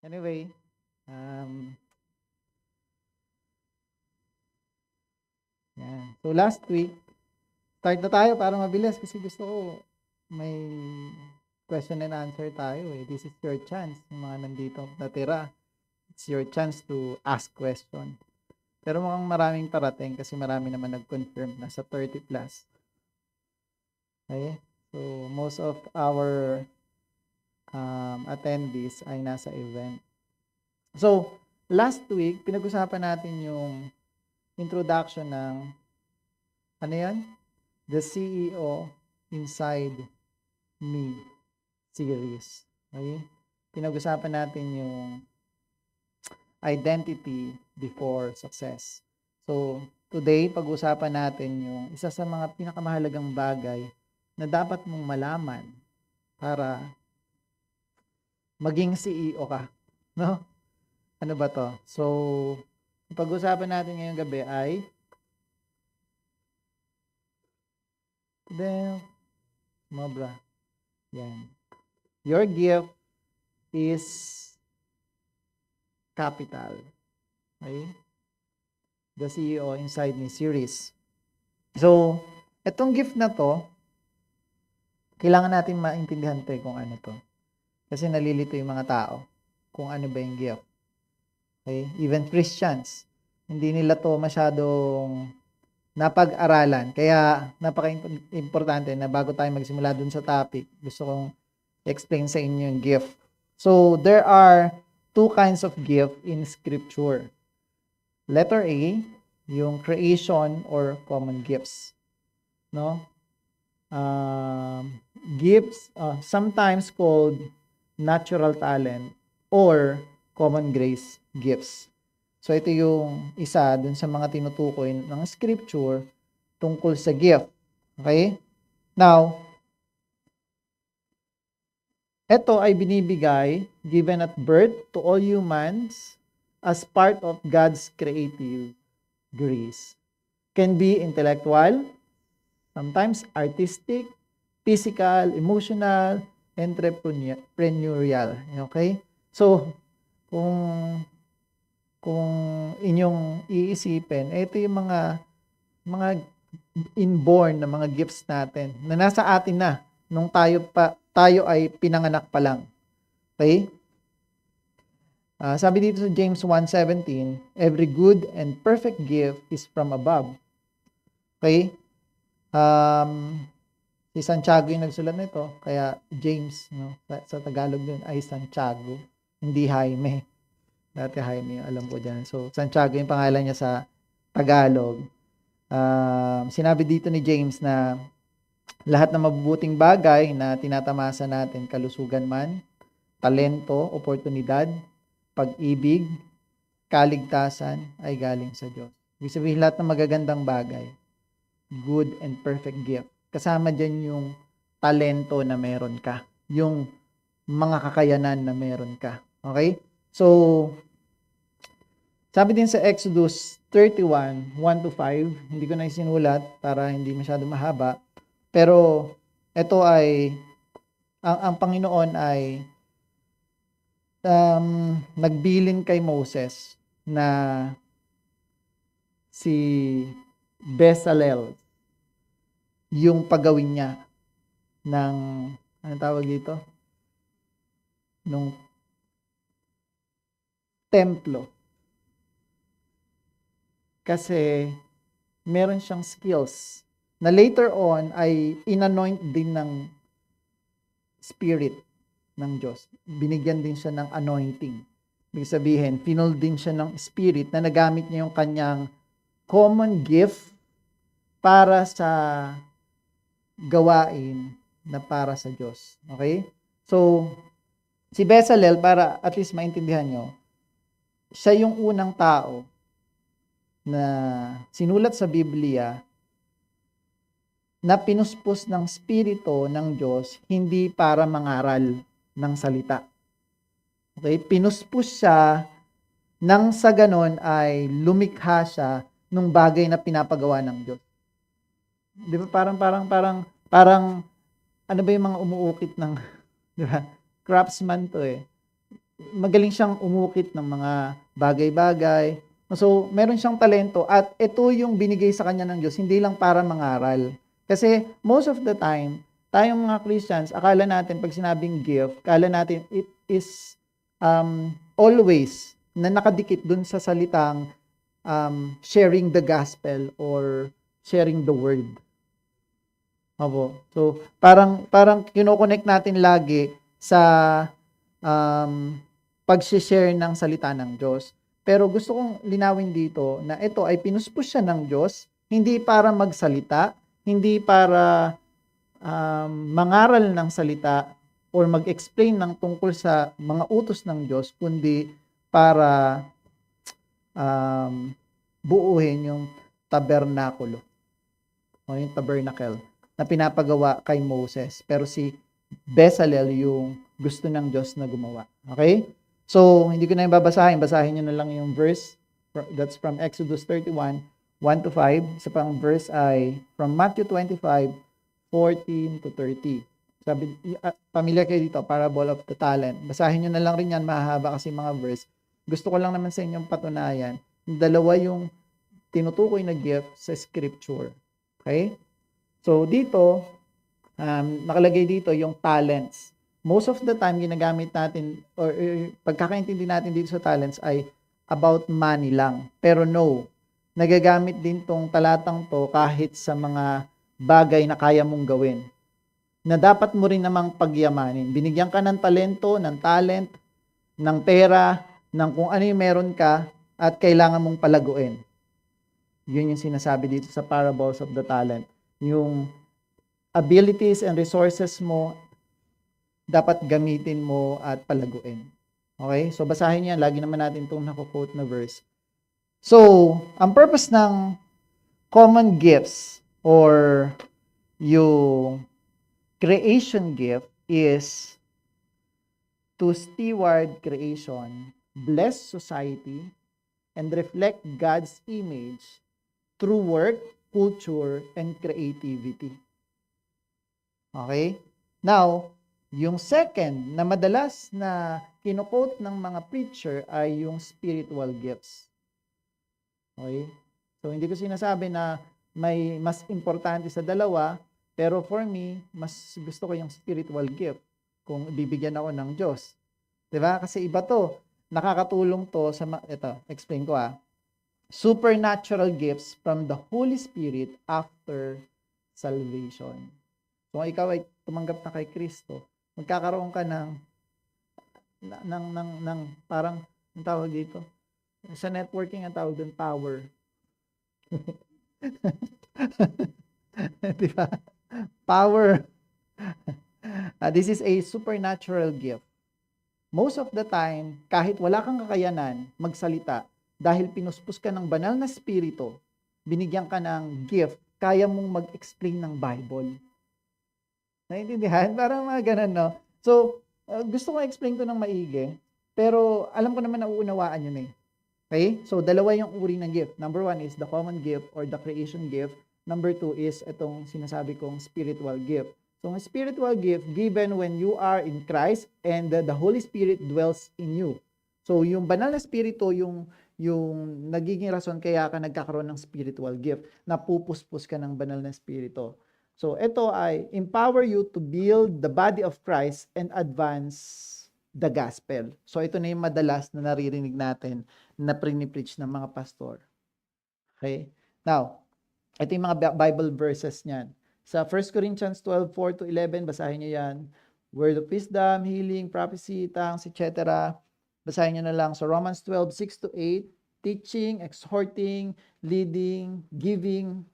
Anyway, um, yan. So last week, start na tayo para mabilis kasi gusto ko may question and answer tayo eh. This is your chance, yung mga nandito natira. It's your chance to ask question. Pero mukhang maraming parating kasi marami naman nag-confirm na sa 30 plus. Okay? So most of our attendees ay nasa event. So, last week, pinag-usapan natin yung introduction ng, ano yan? The CEO Inside Me series. Okay? Pinag-usapan natin yung identity before success. So, today, pag-usapan natin yung isa sa mga pinakamahalagang bagay na dapat mong malaman para maging CEO ka. No? Ano ba to? So, pag-usapan natin ngayong gabi ay Mobra. Yan. Your gift is capital. Okay? The CEO Inside Me series. So, etong gift na to, kailangan natin maintindihan to kung ano to. Kasi nalilito yung mga tao kung ano ba yung gift. Okay? Even Christians, hindi nila to masyadong napag-aralan. Kaya napaka-importante na bago tayo magsimula dun sa topic, gusto kong explain sa inyo yung gift. So, there are two kinds of gift in Scripture. Letter A, yung creation or common gifts. No? Gifts, sometimes called natural talent or common grace gifts. So, ito yung isa dun sa mga tinutukoy ng scripture tungkol sa gift. Okay? Now, ito ay binibigay, given at birth to all humans as part of God's creative grace. Can be intellectual, sometimes artistic, physical, emotional, entrepreneurial. Okay? So, kung inyong iisipin, ito yung mga inborn na mga gifts natin na nasa atin na nung tayo ay pinanganak pa lang. Okay? Sabi dito sa James 1:17, every good and perfect gift is from above. Okay? Si Santiago yung nagsulat nito, kaya James, no, sa Tagalog din ay Santiago, hindi Jaime. Dati Jaime, alam ko dyan. So, Santiago yung pangalan niya sa Tagalog. Sinabi dito ni James na lahat ng mabubuting bagay na tinatamasa natin, kalusugan man, talento, oportunidad, pag-ibig, kaligtasan, ay galing sa Diyos. Ibig sabihin, lahat ng magagandang bagay, good and perfect gift. Kasama dyan yung talento na meron ka. Yung mga kakayanan na meron ka. Okay? So, sabi din sa Exodus 31, 1-5, hindi ko na isinulat para hindi masyado mahaba, pero ito ay, ang Panginoon ay nagbilin kay Moses na si Bezalel yung pagawin niya ng, anong tawag dito? Nung templo. Kasi meron siyang skills na later on ay inanoint din ng Spirit ng Diyos. Binigyan din siya ng anointing. Ibig sabihin, finold din siya ng Spirit na nagamit niya yung kanyang common gift para sa gawain na para sa Diyos. Okay? So, si Bezalel, para at least maintindihan nyo, siya yung unang tao na sinulat sa Biblia na pinuspos ng Espiritu ng Diyos hindi para mangaral ng salita. Okay? Pinuspos siya nang sa ganon ay lumikha siya ng bagay na pinapagawa ng Diyos. Di ba parang ano ba yung mga umuukit ng, di ba? Craftsman to eh. magaling siyang umukit ng mga bagay-bagay. So, meron siyang talento at ito yung binigay sa kanya ng Diyos, hindi lang para mangaral. Kasi most of the time, tayong mga Christians, akala natin pag sinabing gift, akala natin it is always na nakadikit dun sa salitang sharing the gospel or sharing the word. Opo. So, parang kino-connect natin lagi sa pag-share ng salita ng Diyos. Pero gusto kong linawin dito na ito ay pinuspos siya ng Diyos, hindi para magsalita, hindi para mangaral ng salita or mag-explain ng tungkol sa mga utos ng Diyos, kundi para buuhin yung tabernakulo o yung tabernacle na pinapagawa kay Moses. Pero si Bezalel yung gusto ng Diyos na gumawa. Okay? So, hindi ko na yung babasahin. Basahin nyo na lang yung verse. That's from Exodus 31, 1 to 5. Isa pang verse ay from Matthew 25, 14 to 30. Sabi, familiar kayo dito, parable of the talent. Basahin nyo na lang rin yan, mahaba kasi mga verse. Gusto ko lang naman sa inyong patunayan. Dalawa yung tinutukoy na gift sa scripture. Okay? So, dito, nakalagay dito yung talents. Most of the time, ginagamit natin, or pagkakaintindi natin dito sa talents ay about money lang. Pero no, nagagamit din tong talatang to kahit sa mga bagay na kaya mong gawin. Na dapat mo rin namang pagyamanin. Binigyan ka ng talento, ng talent, ng pera, ng kung ano yung meron ka, at kailangan mong palaguin. Yun yung sinasabi dito sa parables of the talent. Yung abilities and resources mo, dapat gamitin mo at palaguin. Okay? So, basahin yan. Lagi naman natin itong nakuquote na verse. So, ang purpose ng common gifts or yung creation gift is to steward creation, bless society, and reflect God's image through work, culture, and creativity. Okay? Now, yung second na madalas na kino-quote ng mga preacher ay yung spiritual gifts. Okay? So, hindi ko sinasabi na may mas importante sa dalawa, pero for me, mas gusto ko yung spiritual gift kung bibigyan ako ng Diyos. Diba? Kasi iba to. Nakakatulong to sa, ito, explain ko supernatural gifts from the Holy Spirit after salvation. So, kung ikaw ay tumanggap na kay Kristo, magkakaroon ka ng parang, ang tawag dito, sa networking, ang tawag doon, power. Diba? Power. This is a supernatural gift. Most of the time, kahit wala kang kakayanan magsalita, dahil pinuspos ka ng banal na spirito, binigyan ka ng gift, kaya mong mag-explain ng Bible. Naintindihan? Parang mga ganun, no? So, gusto ko explain to ng maigi, pero alam ko naman na uunawaan yun eh. Okay? So, dalawa yung uri ng gift. Number 1 is the common gift or the creation gift. Number 2 is itong sinasabi kong spiritual gift. So, ang spiritual gift given when you are in Christ and the Holy Spirit dwells in you. So, yung banal na spirito, yung nagiging rason kaya ka nagkakaroon ng spiritual gift, napupuspos ka ng banal na spirito. So, ito ay empower you to build the body of Christ and advance the gospel. So, ito na yung madalas na naririnig natin na prinipreach ng mga pastor. Okay? Now, ito yung mga Bible verses niyan. Sa 1 Corinthians 12, 4-11, basahin nyo yan. Word of wisdom, healing, prophecy, tongues, etc. Basahin nyo na lang. So, Romans 12, 6-8, teaching, exhorting, leading, giving,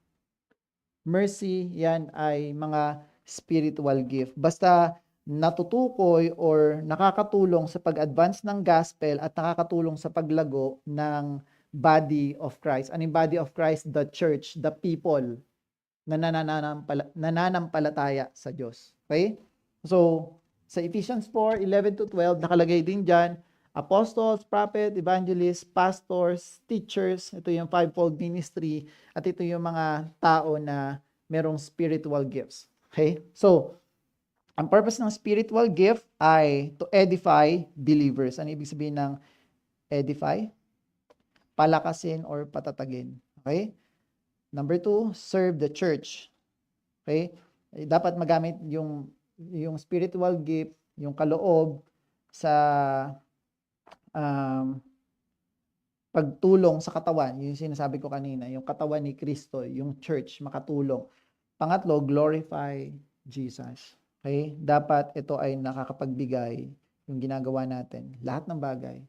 mercy, yan ay mga spiritual gift. Basta natutukoy or nakakatulong sa pag-advance ng gospel at nakakatulong sa paglago ng body of Christ. Ano yung body of Christ? The church, the people na nananampalataya sa Diyos. Okay? So, sa Ephesians 4, 11-12, nakalagay din dyan, apostles, prophet, evangelists, pastors, teachers, ito yung fivefold ministry, at ito yung mga tao na merong spiritual gifts. Okay? So, Ang purpose ng spiritual gift ay to edify believers. Ano ibig sabihin ng edify? Palakasin or patatagin. Okay? Number 2, serve the church. Okay? Dapat magamit yung spiritual gift, yung kaloob sa pagtulong sa katawan. Yung sinasabi ko kanina, yung katawan ni Kristo, yung church, makatulong. Pangatlo, glorify Jesus. Okay? Dapat ito ay nakakapagbigay yung ginagawa natin. Lahat ng bagay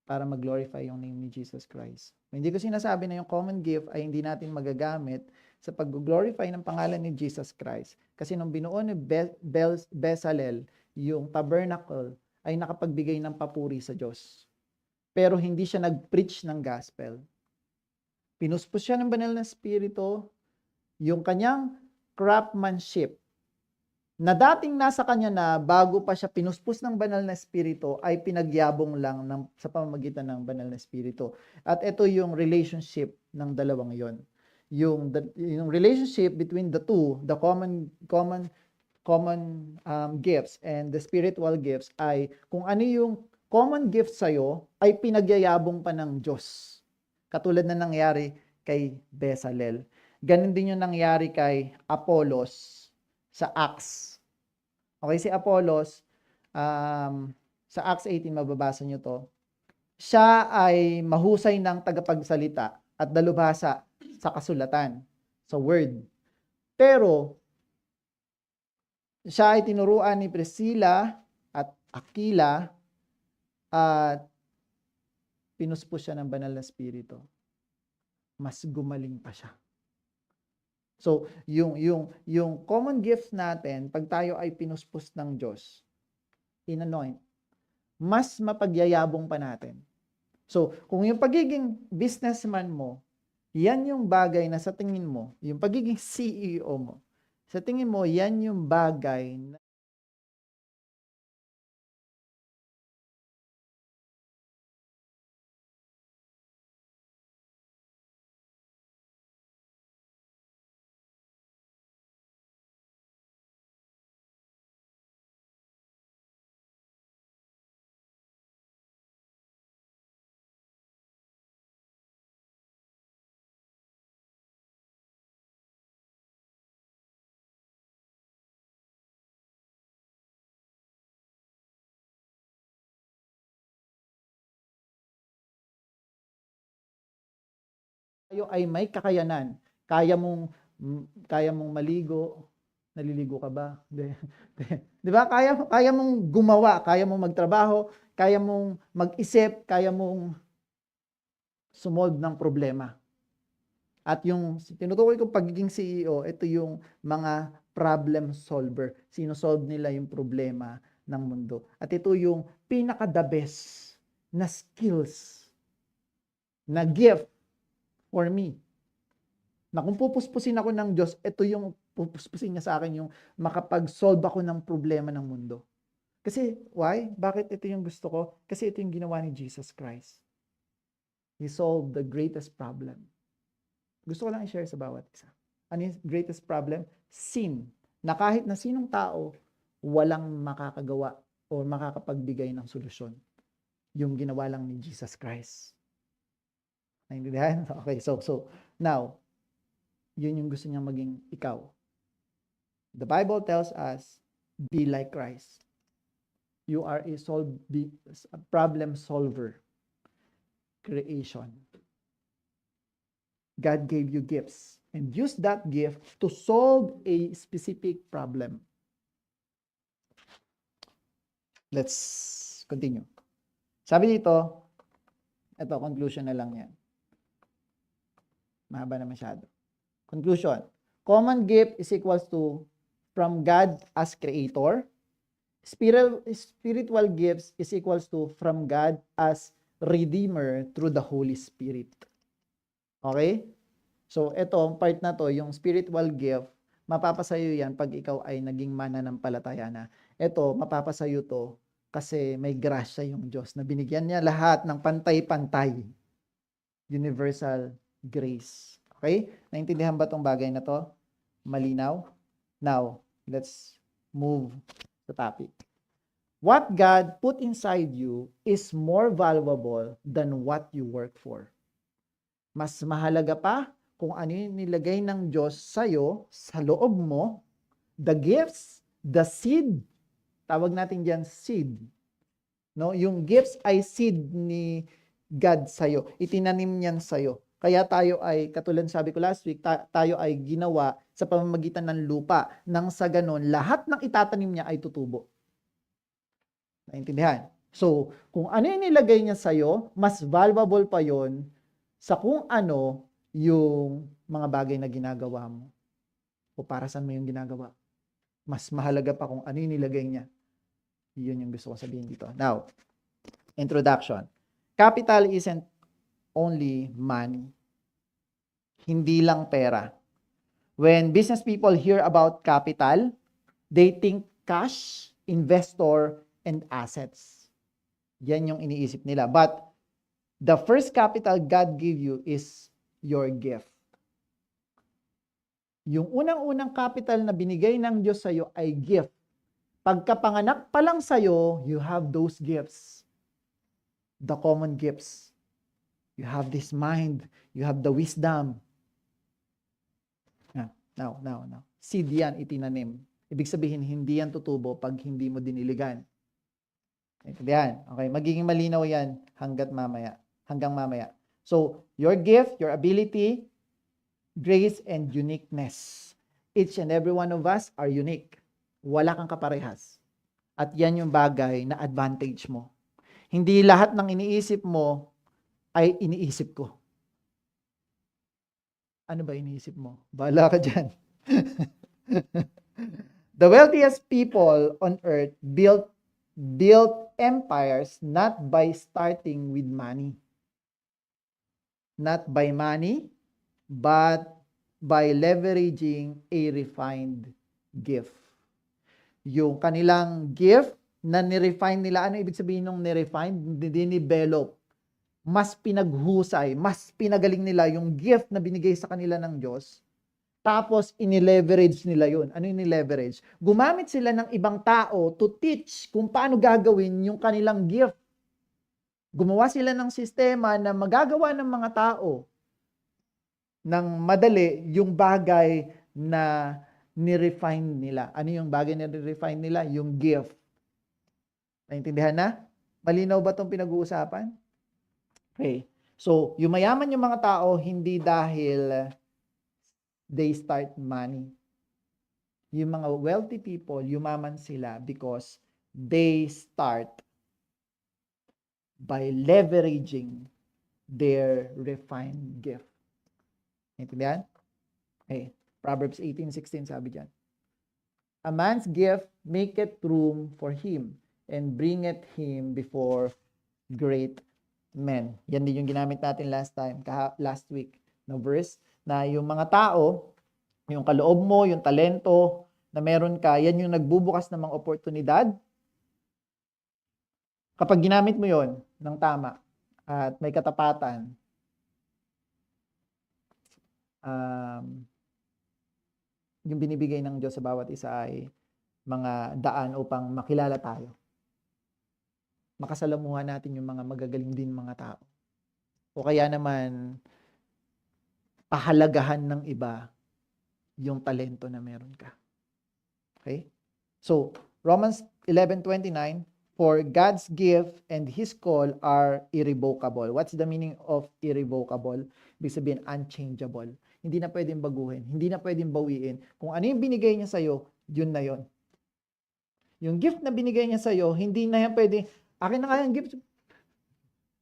para mag-glorify yung name ni Jesus Christ. Hindi ko sinasabi na yung common gift ay hindi natin magagamit sa pag-glorify ng pangalan ni Jesus Christ. Kasi nung binuo ni Bezalel, yung tabernacle, ay nakapagbigay ng papuri sa Diyos. Pero hindi siya nag-preach ng gospel. Pinuspos siya ng banal na spirito, yung kanyang craftsmanship, na dating nasa kanya na bago pa siya pinuspos ng banal na spirito, ay pinagyabong lang sa pamamagitan ng banal na spirito. At ito yung relationship ng dalawang yon. Yung relationship between the two, the common gifts and the spiritual gifts, ay kung ano yung common gift sa'yo, ay pinagyayabong pa ng Diyos. Katulad na nangyari kay Bezalel. Ganon din yung nangyari kay Apollos sa Acts. Okay, si Apollos, sa Acts 18, mababasa nyo to. Siya ay mahusay ng tagapagsalita at dalubhasa sa kasulatan, sa word. Pero, siya ay tinuruan ni Priscilla at Aquila at pinuspos siya ng banal na spirito. Mas gumaling pa siya. So, yung common gift natin, pag tayo ay pinuspos ng Diyos, in-anoint, mas mapagyayabong pa natin. So, kung yung pagiging businessman mo, yan yung bagay na sa tingin mo, yung pagiging CEO mo, sa tingin mo, yan yung bagay na tayo ay may kakayanan. Kaya mong maligo. Naliligo ka ba? Di ba? Kaya mong gumawa, kaya mong magtrabaho, kaya mong mag-isip, kaya mong sumolve ng problema. At yung tinutukoy kong pagiging CEO, ito yung mga problem solver. Sino-solve nila yung problema ng mundo. At ito yung pinaka-the best na skills, na gift for me. Na kung pupuspusin ako ng Diyos, ito yung pupuspusin niya sa akin, yung makapag-solve ako ng problema ng mundo. Kasi, why? Bakit ito yung gusto ko? Kasi ito yung ginawa ni Jesus Christ. He solved the greatest problem. Gusto ko lang i-share sa bawat isa. Ano yung greatest problem? Sin. Na kahit na sinong tao, walang makakagawa o makakapagbigay ng solusyon. Yung ginawa lang ni Jesus Christ. Naintindihan? Okay, so now, yun yung gusto niyang maging ikaw. The Bible tells us, be like Christ. You are a problem solver. Creation. God gave you gifts and use that gift to solve a specific problem. Let's continue. Sabi dito, ito, conclusion na lang yan. Mahaba na masyado. Conclusion. Common gift is equals to from God as creator. Spiritual gifts is equals to from God as redeemer through the Holy Spirit. Okay? So, ito, part na to, yung spiritual gift, mapapasayo yan pag ikaw ay naging mananampalataya na. Ito, mapapasayo to kasi may grasya yung Diyos na binigyan niya lahat ng pantay-pantay. Universal grace. Okay? Naintindihan ba tong bagay na to? Malinaw? Now, let's move sa topic. What God put inside you is more valuable than what you work for. Mas mahalaga pa kung ano yung nilagay ng Diyos sa'yo, sa loob mo, the gifts, the seed, tawag natin diyan seed. No, yung gifts ay seed ni God sa'yo. Itinanim niyan sa'yo. Kaya tayo ay, katulad sabi ko last week, tayo ay ginawa sa pamamagitan ng lupa. Nang sa ganon, lahat ng itatanim niya ay tutubo. Naintindihan? So, kung ano yung nilagay niya sa'yo, mas valuable pa yon sa kung ano yung mga bagay na ginagawa mo. O para saan mo yung ginagawa. Mas mahalaga pa kung ano yung nilagay niya. Yun yung gusto ko sabihin dito. Now, introduction. Capital isn't only money. Hindi lang pera. When business people hear about capital, they think cash, investor, and assets. Yan yung iniisip nila. But the first capital God gave you is your gift. Yung unang-unang capital na binigay ng Diyos sa'yo ay gift. Pagkapanganak pa lang sa'yo, you have those gifts. The common gifts. You have this mind. You have the wisdom. Now. Seed yan, itinanim. Ibig sabihin, hindi yan tutubo pag hindi mo diniligan. Yan. Okay, magiging malinaw yan hanggang mamaya. So, your gift, your ability, grace, and uniqueness. Each and every one of us are unique. Wala kang kaparehas. At yan yung bagay na advantage mo. Hindi lahat ng iniisip mo ay iniisip ko. Ano ba iniisip mo? Bahala ka dyan. The wealthiest people on earth built empires not by starting with money. Not by money, but by leveraging a refined gift. Yung kanilang gift na nirefine nila, ano ibig sabihin ng nirefine? Dinidevelop. Mas pinaghusay, mas pinagaling nila yung gift na binigay sa kanila ng Diyos. Tapos, inileverage nila yun. Ano yung inileverage? Gumamit sila ng ibang tao to teach kung paano gagawin yung kanilang gift. Gumawa sila ng sistema na magagawa ng mga tao ng madali yung bagay na nirefine nila. Ano yung bagay na nirefine nila? Yung gift. Naintindihan na? Malinaw ba itong pinag-uusapan? Okay. So, yumayaman yung mga tao hindi dahil they start money. Yung mga wealthy people, yumaman sila because they start by leveraging their refined gift. Intindihan? Okay. Proverbs 18:16 sabi dyan. A man's gift maketh room for him and bringeth him before great men. Yan din yung ginamit natin last week na verse, na yung mga tao, yung kaloob mo, yung talento na meron ka, yan yung nagbubukas ng mga oportunidad. Kapag ginamit mo yon ng tama at may katapatan, yung binibigay ng Diyos sa bawat isa ay mga daan upang makilala tayo. Makasalamuhan natin yung mga magagaling din mga tao. O kaya naman, pahalagahan ng iba yung talento na meron ka. Okay? So, Romans 11:29, for God's gift and His call are irrevocable. What's the meaning of irrevocable? Ibig sabihin, unchangeable. Hindi na pwedeng baguhin. Hindi na pwedeng bawiin. Kung ano yung binigay niya sa'yo, yun na yun. Yung gift na binigay niya sa'yo, hindi na yan pwedeng, akin na nga yung gift.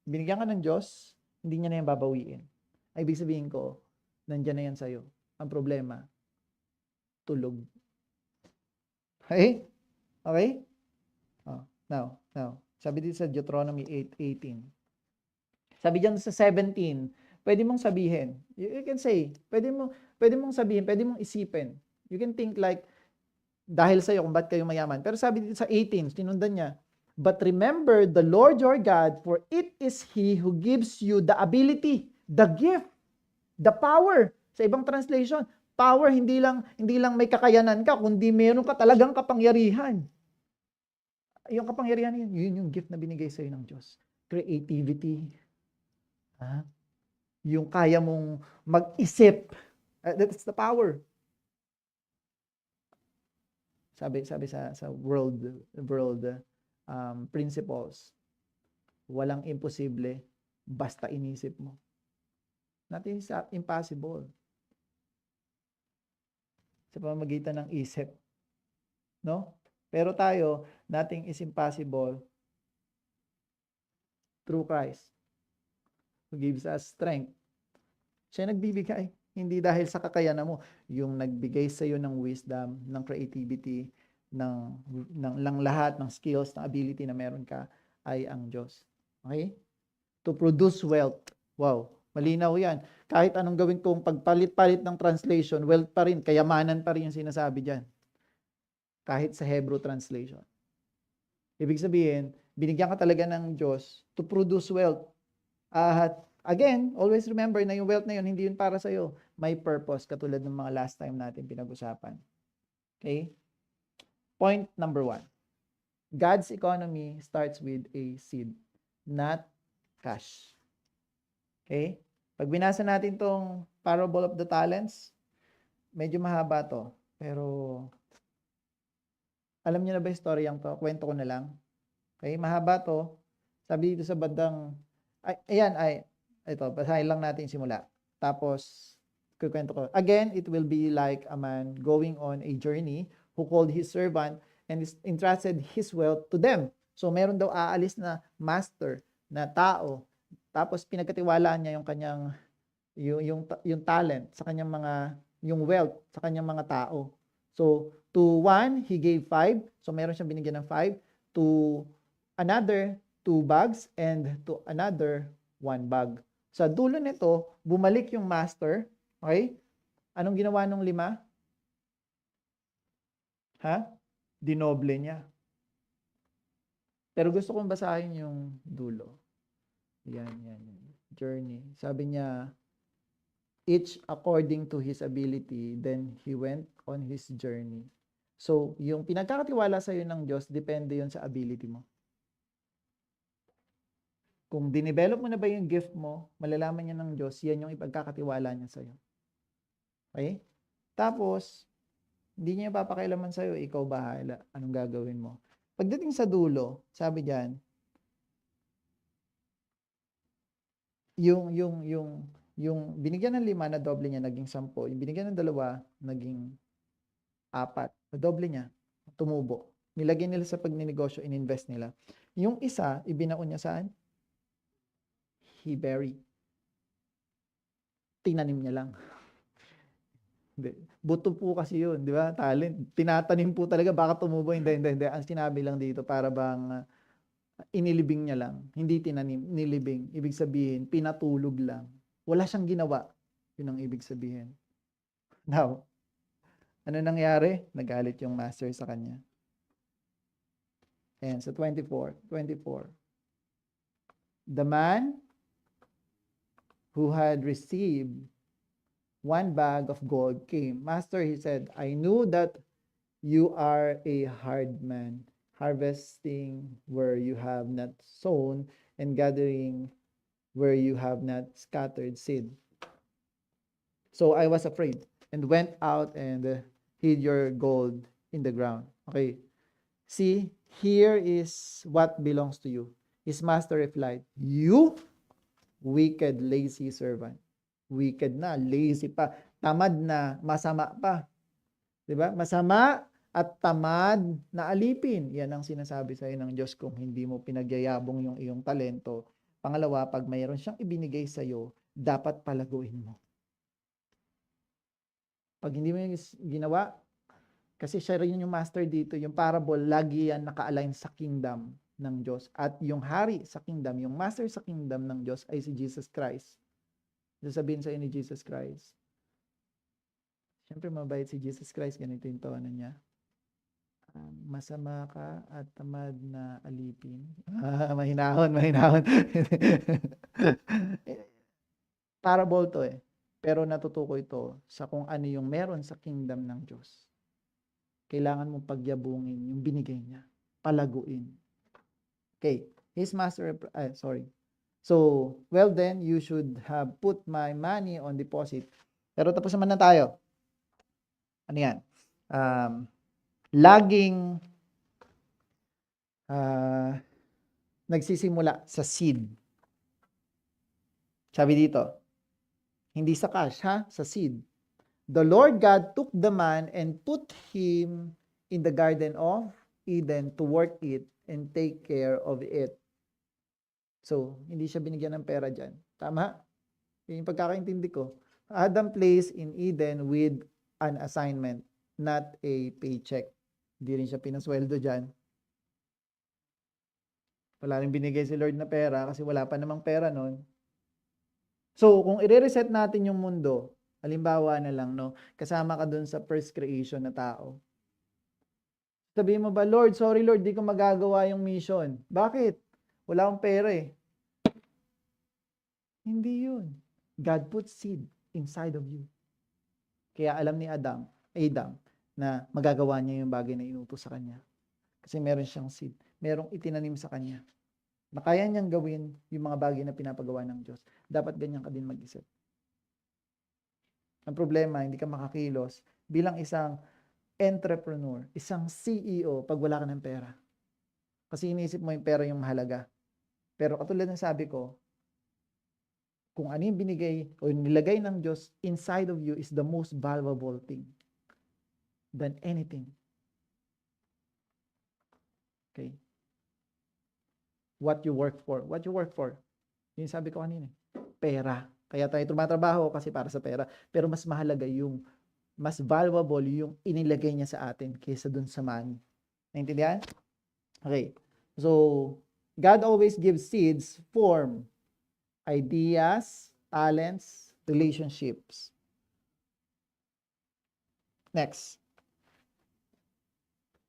Binigyan ka ng Diyos, hindi niya na yan babawiin. Ay, ibig sabihin ko, nandyan na yan sa'yo. Ang problema, tulog. Okay? Okay? Oh, now. Sabi dito sa Deuteronomy 8:18. Sabi diyan sa 17, pwede mong sabihin. You can say, pwede mong sabihin, pwede mong isipin. You can think like, dahil sa'yo kung ba't kayo mayaman. Pero sabi dito sa 18, tinundan niya, but remember the Lord your God, for it is He who gives you the ability, the gift, the power. Sa ibang translation, Power, hindi lang may kakayanan ka, kundi meron ka talagang kapangyarihan. Yung kapangyarihan yun yung gift na binigay sa'yo ng Diyos. Creativity. Yung kaya mong mag-isip. That's the power. Sabi sa world principles, walang imposible basta inisip mo. Nothing is impossible. Sa pamamagitan ng isip. No? Pero tayo, nothing is impossible through Christ who gives us strength. Siya nagbibigay. Hindi dahil sa kakayanan mo. Yung nagbigay sa iyo ng wisdom, ng creativity, ng lahat ng skills, ng ability na meron ka ay ang Diyos. Okay? To produce wealth. Wow. Malinaw yan. Kahit anong gawin kong pagpalit-palit ng translation, wealth pa rin, kayamanan pa rin yung sinasabi dyan. Kahit sa Hebrew translation. Ibig sabihin, binigyan ka talaga ng Diyos to produce wealth. At again, always remember na yung wealth na yun, hindi yun para sa'yo. May purpose, katulad ng mga last time natin pinag-usapan. Okay? Point number 1. God's economy starts with a seed, not cash. Okay? Pag binasa natin tong parable of the talents, medyo mahaba to. Pero, alam niyo na ba yung storyang to? Kwento ko na lang. Okay? Mahaba to. Sabi dito sa bandang, ito, basahin lang natin simula. Tapos, kukwento ko. Again, it will be like a man going on a journey who called his servant and entrusted his wealth to them. So, meron daw aalis na master, na tao. Tapos, pinagkatiwalaan niya yung kanyang, yung talent sa kanyang yung wealth sa kanyang mga tao. So, to one, he gave 5. So, meron siyang binigyan ng 5. To another, 2 bags. And to another, 1 bag. Sa dulo nito, bumalik yung master. Okay? Anong ginawa nung 5? Dinoble niya. Pero gusto kong basahin yung dulo. Yan. Journey. Sabi niya, each according to his ability, then he went on his journey. So, yung pinagkakatiwala sa'yo ng Diyos, depende yun sa ability mo. Kung dinevelop mo na ba yung gift mo, malalaman niya ng Diyos, yan yung ipagkakatiwala niya sa'yo. Okay? Tapos, hindi niya papakailaman sa'yo, ikaw bahala, anong gagawin mo. Pagdating sa dulo, sabi diyan, yung binigyan ng 5, na doble niya, naging 10. Yung binigyan ng 2, naging 4. Na doble niya, tumubo. Nilagay nila sa pagninegosyo, ininvest nila. Yung isa, ibinaon niya saan? He buried. Tinanim niya lang. Buto po kasi yun, di ba? Talent. Tinatanim po talaga, baka tumubo. Hindi. Ang sinabi lang dito, para bang inilibing niya lang. Hindi tinanim, nilibing. Ibig sabihin, pinatulog lang. Wala siyang ginawa. Yun ang ibig sabihin. Now, ano nangyari? Nagalit yung master sa kanya. And sa 24. The man who had received 1 bag of gold came. Master, he said, I knew that you are a hard man, harvesting where you have not sown and gathering where you have not scattered seed. So I was afraid and went out and hid your gold in the ground. Okay. See, here is what belongs to you. His master replied, you wicked, lazy servant. Wicked na, lazy pa, tamad na, masama pa. 'Di ba? Masama at tamad na alipin. Yan ang sinasabi sa iyo ng Diyos kung hindi mo pinagyayabong yung iyong talento. Pangalawa, pag mayroon siyang ibinigay sa iyo, dapat palaguin mo. Pag hindi mo yung ginawa, kasi siya rin yung master dito, yung parable, lagi yan naka-align sa kingdom ng Diyos. At yung hari sa kingdom, yung master sa kingdom ng Diyos ay si Jesus Christ. Sasabihin sa iyo ni Jesus Christ. Siyempre mabait si Jesus Christ, ganito yung tono niya. Masama ka at tamad na alipin. Mahinahon. Parable to eh. Pero natutukoy ito sa kung ano yung meron sa kingdom ng Diyos. Kailangan mong pagyabungin yung binigay niya. Palaguin. Okay. His master, So, well then, you should have put my money on deposit. Pero tapos naman na tayo. Ano yan? Laging nagsisimula sa seed. Sabi dito, hindi sa cash, ha? Sa seed. The Lord God took the man and put him in the Garden of Eden to work it and take care of it. So, hindi siya binigyan ng pera dyan. Tama? Yung pagkakaintindi ko. Adam placed in Eden with an assignment, not a paycheck. Hindi rin siya pinasweldo dyan. Wala rin binigay si Lord na pera kasi wala pa namang pera nun. So, kung i-reset natin yung mundo, halimbawa na lang, no, kasama ka dun sa first creation na tao. Sabihin mo ba, Lord, sorry Lord, di ko magagawa yung mission. Bakit? Wala akong pera eh. Hindi yun. God put seed inside of you. Kaya alam ni Adam na magagawa niya yung bagay na inutos sa kanya. Kasi meron siyang seed. Merong itinanim sa kanya. Na kaya niyang gawin yung mga bagay na pinapagawa ng Diyos. Dapat ganyan ka din mag-isip. Ang problema, hindi ka makakilos bilang isang entrepreneur, isang CEO pag wala ka ng pera. Kasi iniisip mo yung pera yung mahalaga. Pero katulad ng sabi ko, kung ano yung binigay o nilagay ng Diyos inside of you is the most valuable thing than anything. Okay? What you work for. What you work for. Yung sabi ko kanina. Pera. Kaya tayo tumatrabaho kasi para sa pera. Pero mas mahalaga yung, mas valuable yung inilagay niya sa atin kaysa dun sa money. Naintindihan? Okay. So, God always gives seeds, form, ideas, talents, relationships. Next.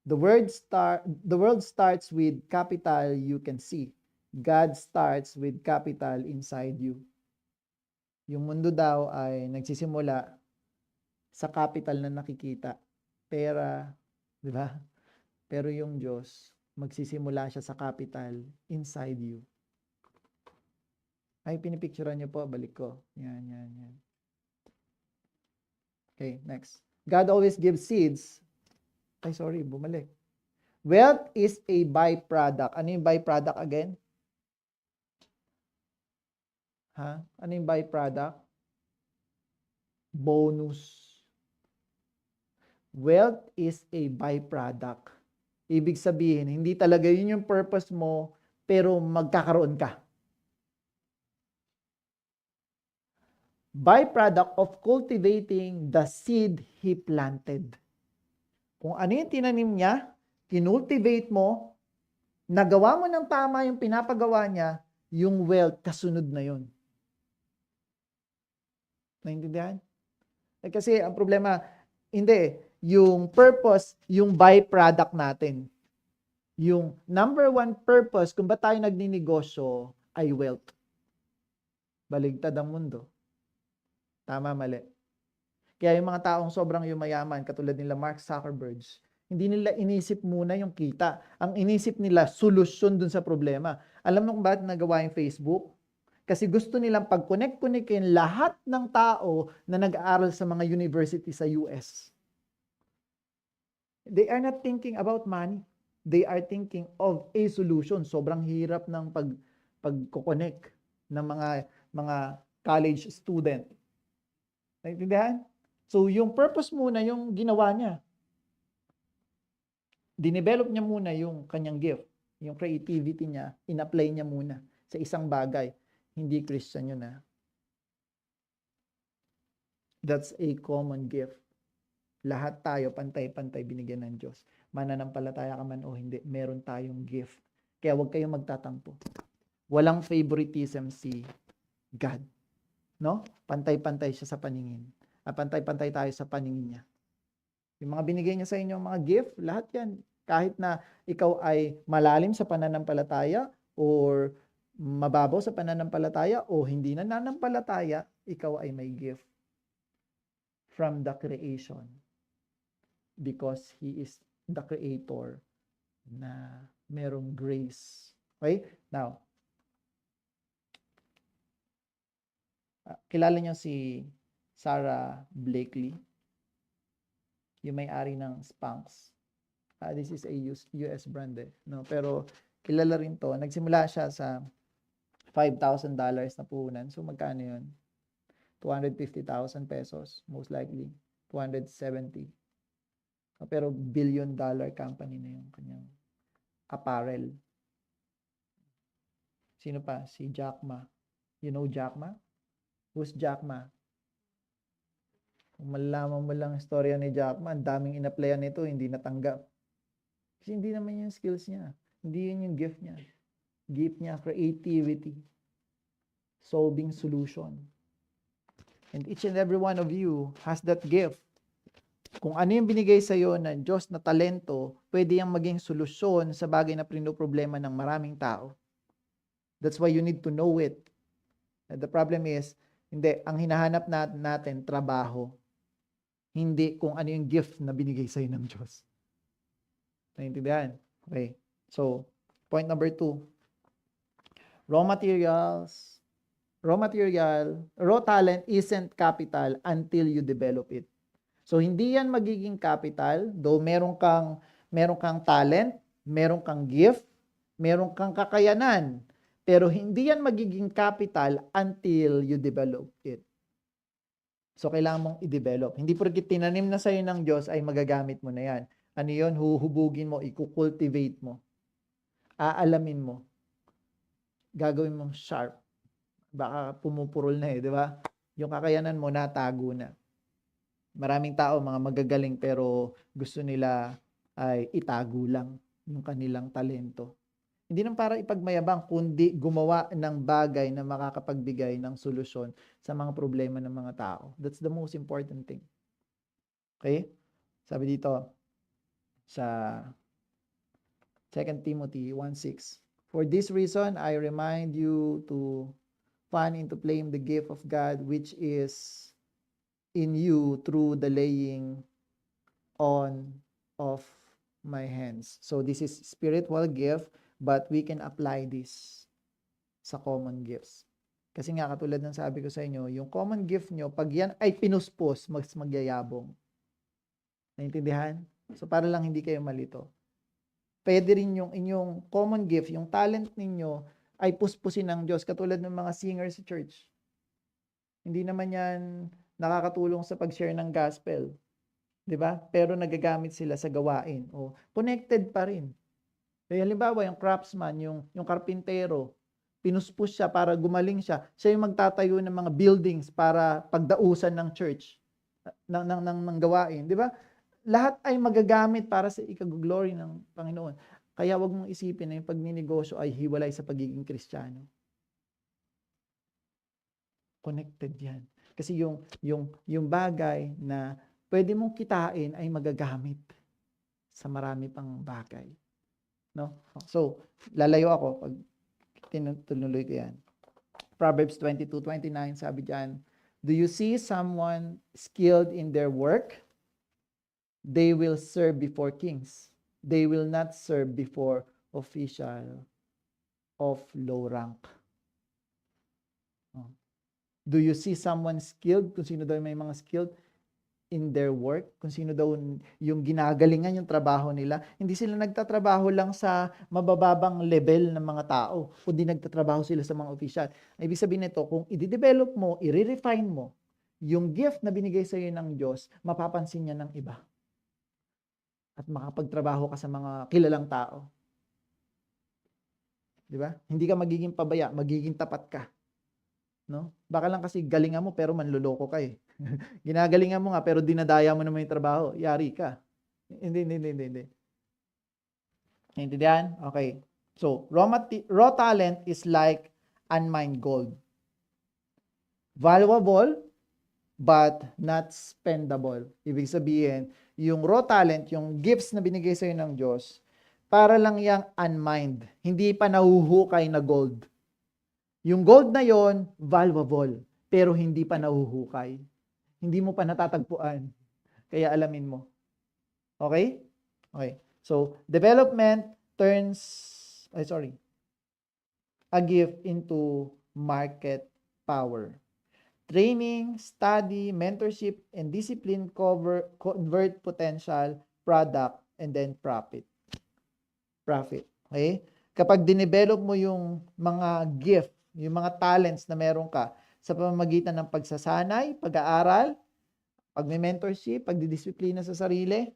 The world starts with capital you can see. God starts with capital inside you. Yung mundo daw ay nagsisimula sa capital na nakikita. Pera, di ba? Pero yung Diyos, magsisimula siya sa capital inside you. Ay, pinipicturean niyo po. Balik ko. Yan. Okay, next. God always gives seeds. Ay, sorry, bumalik. Wealth is a byproduct. Ano yung byproduct again? Ha? Ano yung byproduct? Bonus. Wealth is a byproduct. Ibig sabihin, hindi talaga yun yung purpose mo, pero magkakaroon ka. Byproduct of cultivating the seed he planted. Kung ano yung tinanim niya, kinultivate mo, nagawa mo ng tama yung pinapagawa niya, yung wealth, kasunod na yun. Naintindihan? Kasi ang problema, hindi, yung purpose, yung byproduct natin. Yung number one purpose, kung ba tayo nagninegosyo, ay wealth. Baligtad ang mundo. Tama, mali. Kaya yung mga taong sobrang yumayaman, katulad nila Mark Zuckerberg, hindi nila inisip muna yung kita. Ang inisip nila, solusyon dun sa problema. Alam mo kung bakit nagawa yung Facebook? Kasi gusto nilang pag-connect-connectin lahat ng tao na nag-aaral sa mga university sa US. They are not thinking about money. They are thinking of a solution. Sobrang hirap ng pag-connect ng mga college student. Naintindihan? So, yung purpose muna yung ginawa niya. Dinevelop niya muna yung kanyang gift. Yung creativity niya, in-apply niya muna sa isang bagay. Hindi Christian yun, ha? That's a common gift. Lahat tayo, pantay-pantay binigyan ng Diyos. Mananampalataya ka man o hindi, meron tayong gift. Kaya huwag kayong magtatampo. Walang favoritism si God. No? Pantay-pantay siya sa paningin. Pantay-pantay tayo sa paningin niya. Yung mga binigay niya sa inyo, mga gift, lahat yan. Kahit na ikaw ay malalim sa pananampalataya or mababaw sa pananampalataya o hindi nananampalataya, ikaw ay may gift. from the creation because He is the Creator na merong grace. Okay? Now, kilala niyo si Sarah Blakely, yung may-ari ng Spanx. This is a US brand no? Pero kilala rin to. Nagsimula siya sa $5,000 na puhunan. So magkano yun? 250,000 pesos, most likely. 270. Pero billion-dollar company na yung kanyang apparel. Sino pa? Si Jack Ma. You know Jack Ma? Who's Jack Ma? Kung malalaman mo lang istorya ni Jack Ma, ang daming in-applyan nito, hindi natanggap. Kasi hindi naman yung skills niya. Hindi yun yung gift niya. Gift niya, creativity. Solving solution. And each and every one of you has that gift. Kung ano yung binigay sa iyo ng Diyos na talento, pwede yung maging solusyon sa bagay na pinoproblema ng maraming tao. That's why you need to know it. And the problem is, hindi, ang hinahanap natin, trabaho. Hindi kung ano yung gift na binigay sa iyo ng Diyos. Naintindihan? Okay. So, point number 2. Raw talent isn't capital until you develop it. So, hindi yan magiging capital, though meron kang talent, meron kang gift, meron kang kakayanan, pero hindi yan magiging capital until you develop it. So, kailangan mong i-develop. Hindi porket tinanim na sa'yo ng Diyos ay magagamit mo na yan. Ano yun? Huhubugin mo, i-cultivate mo. Aalamin mo. Gagawin mong sharp. Baka pumupurol na di ba? Yung kakayanan mo, natago na. Maraming tao, mga magagaling, pero gusto nila ay itago lang yung kanilang talento. Hindi naman para ipagmayabang, kundi gumawa ng bagay na makakapagbigay ng solusyon sa mga problema ng mga tao. That's the most important thing. Okay? Sabi dito sa 2 Timothy 1:6. For this reason, I remind you to fan into flame the gift of God which is in you through the laying on of my hands. So this is spiritual gift, but we can apply this sa common gifts. Kasi nga katulad ng sabi ko sa inyo, yung common gift nyo, pag yan ay pinuspos, mas magyayabong. Naintindihan? So para lang hindi kayo malito. Pwede rin yung inyong common gift, yung talent ninyo, ay puspusin ng Diyos, katulad ng mga singers sa church. Hindi naman yan nakakatulong sa pag-share ng gospel. 'Di ba? Pero nagagamit sila sa gawain. O connected pa rin. Kaya halimbawa, yung craftsman, yung karpintero, pinuspus siya para gumaling siya. Siya yung magtatayo ng mga buildings para pagdausan ng church, ng gawain. 'Di ba? Lahat ay magagamit para sa ikaguglory ng Panginoon. Kaya wag mong isipin na yung pagninegosyo ay hiwalay sa pagiging Kristiyano. Connected yan. Kasi yung bagay na pwede mong kitain ay magagamit sa marami pang bagay. No? So, lalayo ako pag tinuloy ko yan. Proverbs 22:29, sabi diyan, do you see someone skilled in their work? They will serve before kings. They will not serve before official of low rank. Do you see someone skilled? Kung sino daw may mga skilled in their work, kung sino daw yung ginagalingan yung trabaho nila. Hindi sila nagtatrabaho lang sa mabababang level ng mga tao, kundi nagtatrabaho sila sa mga official. Ibig sabihin nito, kung i-develop mo, i-refine mo, yung gift na binigay sa iyo ng Diyos, mapapansin niya ng iba. At makapagtrabaho ka sa mga kilalang tao. Di ba? Hindi ka magiging pabaya, magiging tapat ka. No? Baka lang kasi galingan mo pero manloloko ka eh. Ginagalingan mo nga pero dinadaya mo naman yung trabaho. Yari ka. Hindi. Intindihan? Okay. So, raw talent is like unmined gold. Valuable but not spendable. Ibig sabihin, yung raw talent, yung gifts na binigay sa'yo ng Diyos, para lang yang unmined. Hindi pa nahuhukay na gold. Yung gold na yon valuable, pero hindi pa nahuhukay. hindi mo pa natatagpuan. Kaya alamin mo. Okay? Okay. So, development turns, a gift into market power. Training, study, mentorship, and discipline convert potential, product, and then profit. Okay? Kapag dinevelop mo yung mga gift, yung mga talents na meron ka sa pamamagitan ng pagsasanay, pag-aaral, pag-mentorship, pagdidisiplina sa sarili,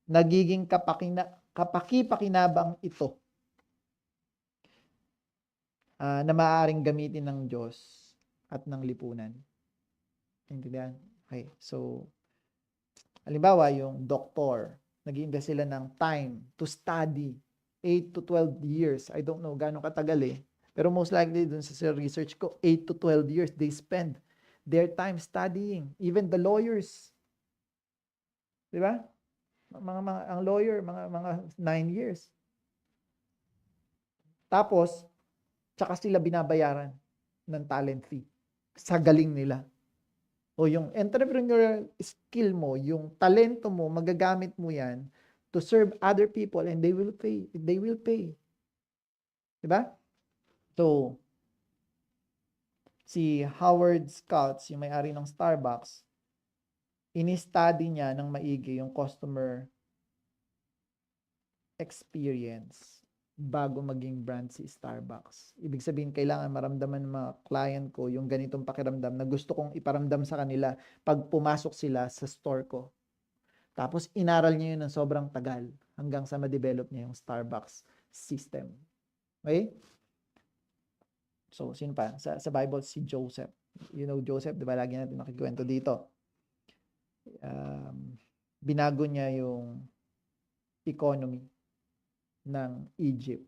nagiging kapaki-pakinabang ito na maaaring gamitin ng Diyos at ng lipunan. Intindihan? Okay. So, halimbawa, yung doktor, nag-iimbest sila ng time to study 8 to 12 years. I don't know gano'ng katagal eh. Pero most likely, dun sa research ko, 8 to 12 years, they spend their time studying. Even the lawyers. Di ba? Ang lawyer, mga 9 years. Tapos, tsaka sila binabayaran ng talent fee sa galing nila. O yung entrepreneurial skill mo, yung talento mo, magagamit mo yan to serve other people and they will pay. They will pay. Diba? So, si Howard Schultz, yung may-ari ng Starbucks, ini-study niya ng maigi yung customer experience bago maging brand si Starbucks. Ibig sabihin, kailangan maramdaman ng mga client ko yung ganitong pakiramdam na gusto kong iparamdam sa kanila pag pumasok sila sa store ko. Tapos, inaral niya yun ng sobrang tagal hanggang sa ma-develop niya yung Starbucks system. Okay? So, sino pa? Sa Bible, si Joseph. You know Joseph, di ba? Lagi natin nakikwento dito. Binago niya yung economy ng Egypt.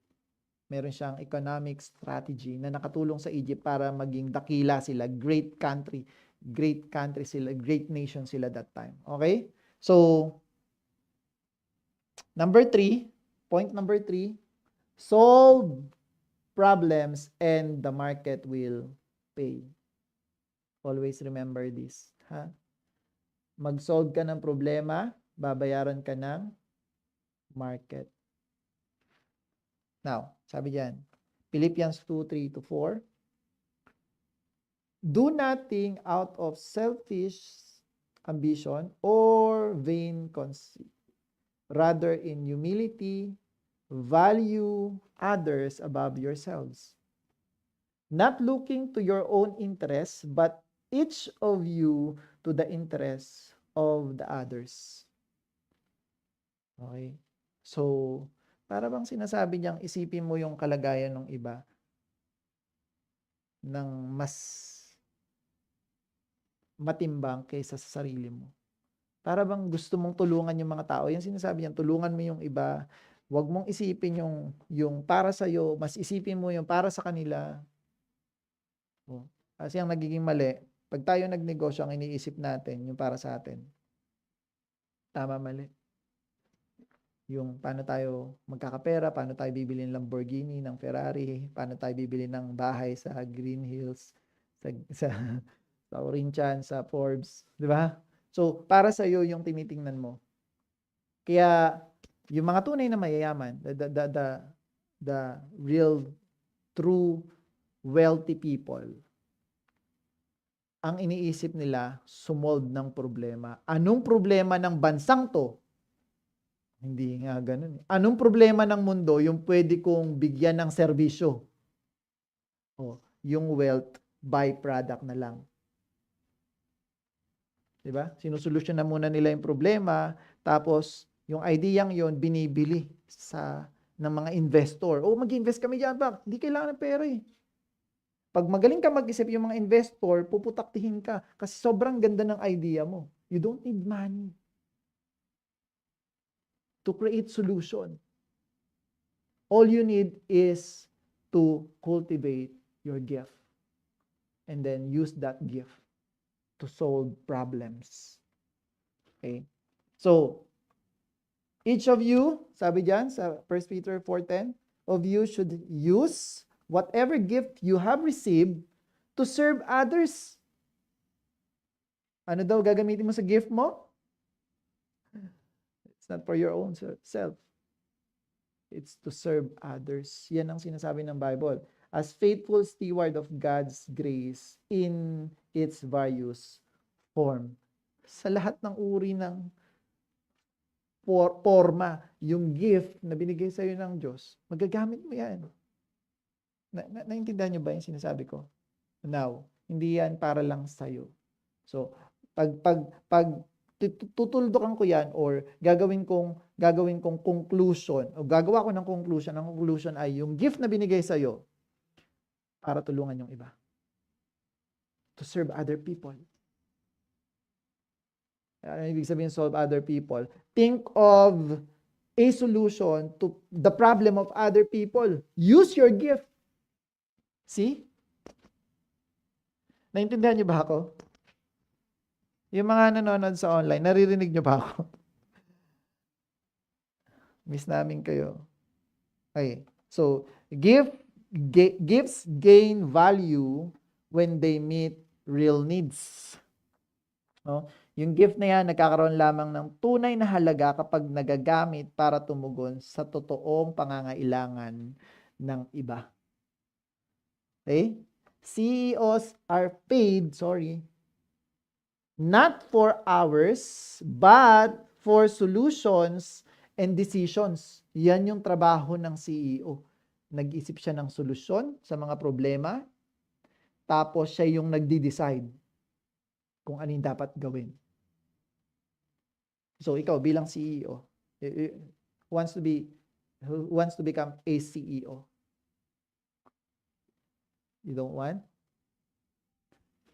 Meron siyang economic strategy na nakatulong sa Egypt para maging dakila sila, great country sila, great nation sila that time. Okay? So, point number 3, solve problems and the market will pay. Always remember this. Mag-solve ka ng problema, babayaran ka ng market. Now, sabi diyan, Philippians 2:3-4, do nothing out of selfish ambition or vain conceit. Rather, in humility, value others above yourselves. Not looking to your own interests, but each of you to the interests of the others. Okay? So, para bang sinasabi niyang isipin mo yung kalagayan ng iba ng mas matimbang kaysa sa sarili mo. Para bang gusto mong tulungan yung mga tao. Yan sinasabi niyan, tulungan mo yung iba. Huwag mong isipin yung para sa'yo, mas isipin mo yung para sa kanila. Kasi ang nagiging mali, pag tayo nagnegosyo, ang iniisip natin, yung para sa atin. Tama, mali. Yung paano tayo magkakapera, paano tayo bibili ng Lamborghini, ng Ferrari, paano tayo bibili ng bahay sa Green Hills, sa Orintian, sa Forbes, di ba? So, para sa iyo yung tinitingnan mo. Kaya, yung mga tunay na mayayaman, the real, true, wealthy people, ang iniisip nila, sumolve ng problema. Anong problema ng bansang to? Hindi nga ganun. Anong problema ng mundo yung pwede kong bigyan ng serbisyo? Yung wealth, byproduct na lang. Diba? Sinusolusyon na muna nila yung problema, tapos yung ideyang yon binibili ng mga investor. Mag-invest kami dyan, ba? Hindi kailangan ng pera eh. Pag magaling ka mag-isip yung mga investor, puputaktihin ka kasi sobrang ganda ng idea mo. You don't need money to create solution. All you need is to cultivate your gift and then use that gift to solve problems. Okay? So, each of you, sabi diyan sa 1 Peter 4:10, of you should use whatever gift you have received to serve others. Ano daw gagamitin mo sa gift mo? It's not for your own self. It's to serve others. Yan ang sinasabi ng Bible. As faithful steward of God's grace in its various form. Sa lahat ng uri ng forma, yung gift na binigay sa iyo ng Diyos, magagamit mo yan. Naintindihan niyo ba yung sinasabi ko? Now, hindi yan para lang sa iyo. So, pag tutuldukan ko yan or gagawin kong conclusion o gagawa ko ng conclusion, ang conclusion ay yung gift na binigay sa iyo para tulungan yung iba. To serve other people. Ano ibig sabihin solve other people? Think of a solution to the problem of other people. Use your gift. See? Naintindihan niyo ba ako? Yung mga nanonood sa online, naririnig niyo ba ako? Miss namin kayo. Okay. So, gifts gain value when they meet real needs. No? Yung gift na yan, nagkakaroon lamang ng tunay na halaga kapag nagagamit para tumugon sa totoong pangangailangan ng iba. Okay? CEOs are paid, not for hours, but for solutions and decisions. Yan yung trabaho ng CEO. Nag-isip siya ng solusyon sa mga problema, tapos siya yung nagdi-decide kung ano yung dapat gawin. So, ikaw bilang CEO, who wants to become a CEO? You don't want?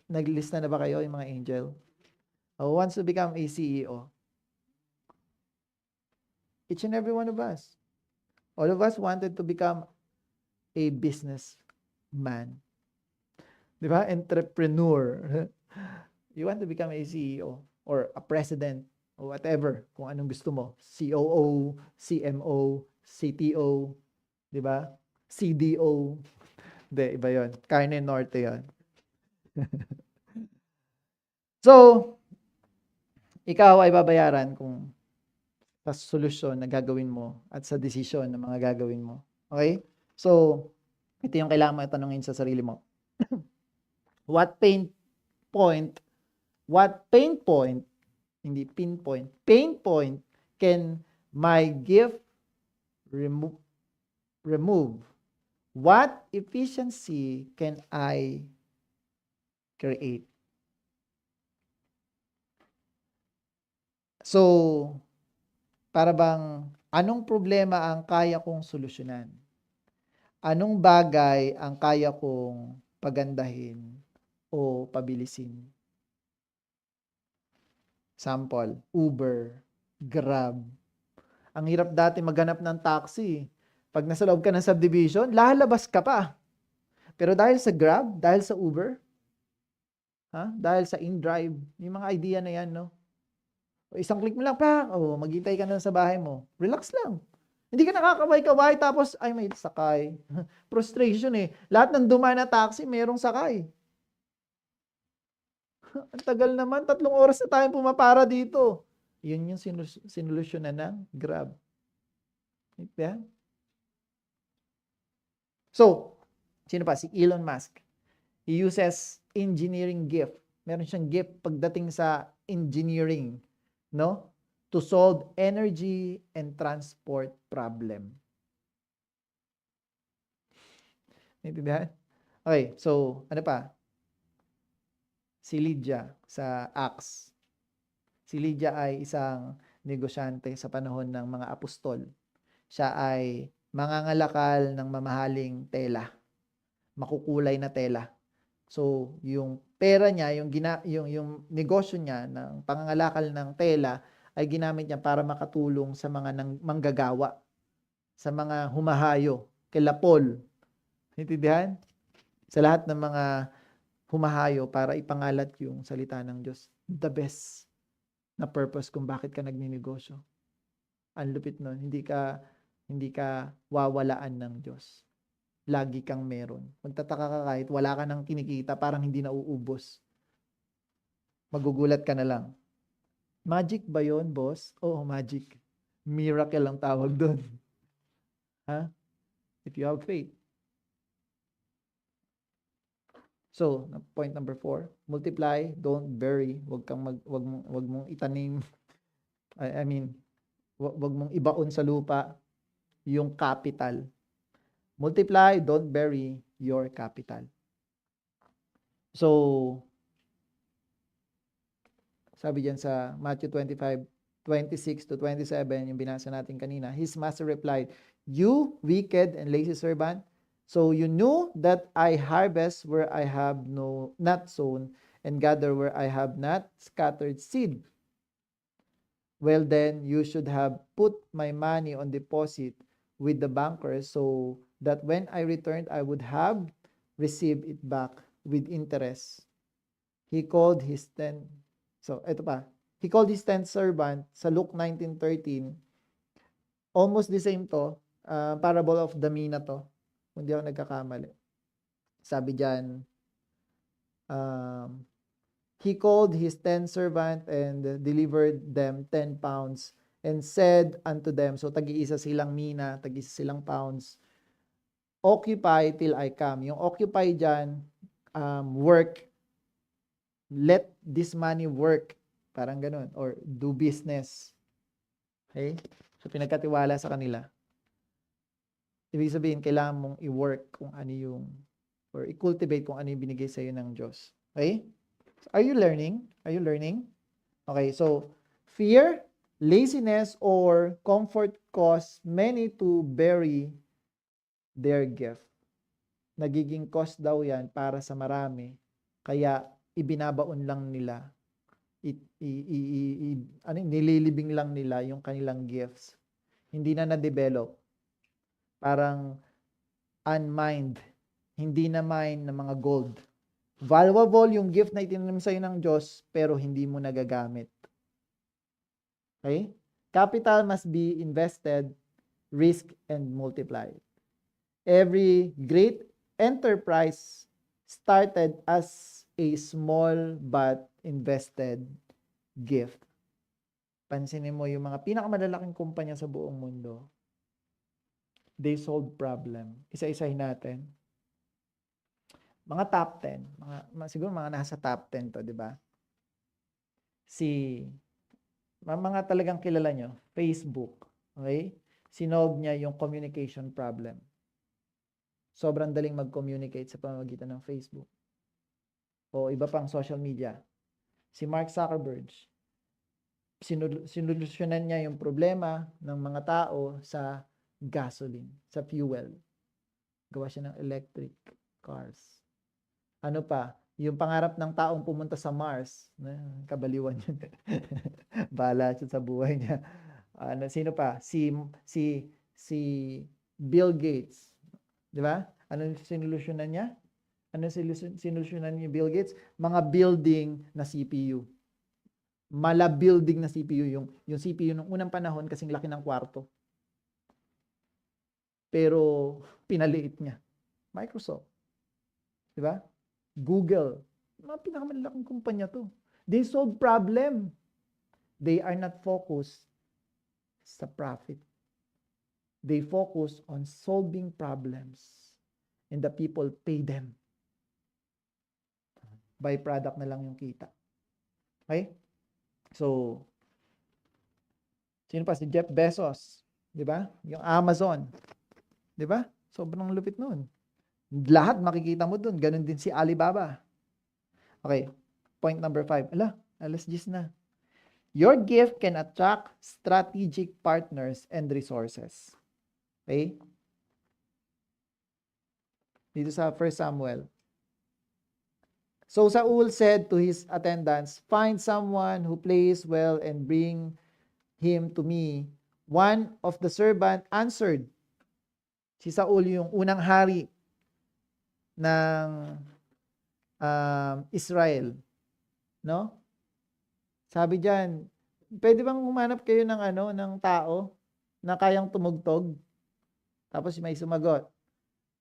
Naglista na ba kayo yung mga angel? Who wants to become a CEO? Each and every one of us. All of us wanted to become a businessman. Di ba? Entrepreneur. You want to become a CEO or a president or whatever, kung anong gusto mo. COO, CMO, CTO, di ba? CDO. Hindi, iba yun. Carne Norte yun. So, ikaw ay babayaran kung sa solusyon na gagawin mo at sa desisyon na mga gagawin mo. Okay? So, ito yung kailangan mo itanungin sa sarili mo. What pain point, hindi pinpoint, pain point can my gift remove? What efficiency can I create? So, para bang anong problema ang kaya kong solusyonan? Anong bagay ang kaya kong pagandahin o pabilisin? Sample, Uber, Grab. Ang hirap dati maghanap ng taxi. Pag nasa loob ka ng subdivision, lalabas ka pa. Pero dahil sa Grab, dahil sa Uber, dahil sa InDrive, yung mga idea na yan, no? Isang click mo lang, maghintay ka na sa bahay mo. Relax lang. Hindi ka nakakaway-kaway, tapos, ay, may sakay. Frustration eh. Lahat ng dumaan na taxi, merong sakay. Ang tagal naman, 3 oras na tayong pumapara dito. Yun yung sinolusyonan ng Grab. Right? So, sino pa? Si Elon Musk. He uses engineering gift. Meron siyang gift pagdating sa engineering, no? To solve energy and transport problem. Naintindihan? Okay, so, ano pa? Si Lydia sa Acts. Si Lydia ay isang negosyante sa panahon ng mga apostol. Siya ay mangangalakal ng mamahaling tela. Makukulay na tela. So, yung pera niya, yung negosyo niya ng pangangalakal ng tela ay ginamit niya para makatulong sa mga manggagawa, sa mga humahayo, kila Paul. Intindihan? Sa lahat ng mga humahayo para ipangalat yung salita ng Diyos. The best na purpose kung bakit ka nagninegosyo. Ang lupit nun, hindi ka wawalaan ng Diyos. Lagi kang meron. Magtataka ka kahit wala ka nang kinikita, parang hindi nauubos. Magugulat ka na lang. Magic ba yon, boss? Oo, magic. Miracle ang tawag doon. Ha? If you have faith. So, point number 4, multiply, don't bury. Wag mong itanim. I mean, wag mong ibaon sa lupa yung capital. Multiply, don't bury your capital. So, sabi diyan sa Matthew 25:26-27, yung binasa natin kanina, his master replied, "You wicked and lazy servant, so you knew that I harvest where I have not sown, and gather where I have not scattered seed. Well then, you should have put my money on deposit with the bankers, so that when I returned, I would have received it back with interest." He called his 10 So, ito pa. He called his 10th servant sa Luke 19:13. Almost the same to. Parable of the mina to. Kung di ako nagkakamali. Sabi diyan, he called his 10th servant and delivered them 10 pounds and said unto them, so tagi-isa silang mina, tagi-isa silang pounds, occupy till I come. Yung occupy diyan, work. Let this money work. Parang ganun. Or do business. Okay? So, pinagkatiwala sa kanila. Ibig sabihin, kailangan mong i-work kung ano yung, or i-cultivate kung ano yung binigay sa'yo ng Diyos. Okay? Are you learning? Are you learning? Okay, so, fear, laziness, or comfort cause many to bury their gift. Nagiging cause daw yan para sa marami. Kaya, ibinabaon lang nila, nililibing lang nila yung kanilang gifts. Hindi na na-develop. Parang unmined. Hindi na mine ng mga gold. Valuable yung gift na itinanim sa'yo ng Diyos, pero hindi mo nagagamit. Okay? Capital must be invested, risk, and multiplied. Every great enterprise started as a small but invested gift. Pansinin mo yung mga pinakamalalaking kumpanya sa buong mundo, they solve problem. Isa-isahin natin. Mga top 10, siguro mga nasa top 10 to, di ba? Mga talagang kilala nyo, Facebook, okay? Sinolve niya yung communication problem. Sobrang daling mag-communicate sa pamamagitan ng Facebook. O iba pang social media. Si Mark Zuckerberg, sinolusyonan niya yung problema ng mga tao sa gasoline, sa fuel. Gawa siya ng electric cars. Ano pa? Yung pangarap ng taong pumunta sa Mars. Kabaliwan yun. Bahala siya sa buhay niya. Sino pa? Si Bill Gates. Di ba? Ano sinolusyonan niya? Ano sinolusyonan ni Bill Gates? Mga building na CPU. Building na CPU. Yung CPU nung unang panahon kasing laki ng kwarto. Pero pinaliit niya. Microsoft. Di ba? Google. Mga pinakamalaking kumpanya to. They solve problem. They are not focused sa profit. They focus on solving problems. And the people pay them. Byproduct na lang yung kita. Okay? So, sino pa? Si Jeff Bezos. Di ba? Yung Amazon. Di ba? Sobrang lupit nun. Lahat makikita mo dun. Ganon din si Alibaba. Okay. Point number 5. Alas 10 na. Your gift can attract strategic partners and resources. Okay? Dito sa 1 Samuel. So Saul said to his attendants, "Find someone who plays well and bring him to me." One of the servant answered. Si Saul yung unang hari ng Israel. No? Sabi diyan, pwede bang humanap kayo ng tao na kayang tumugtog? Tapos may sumagot,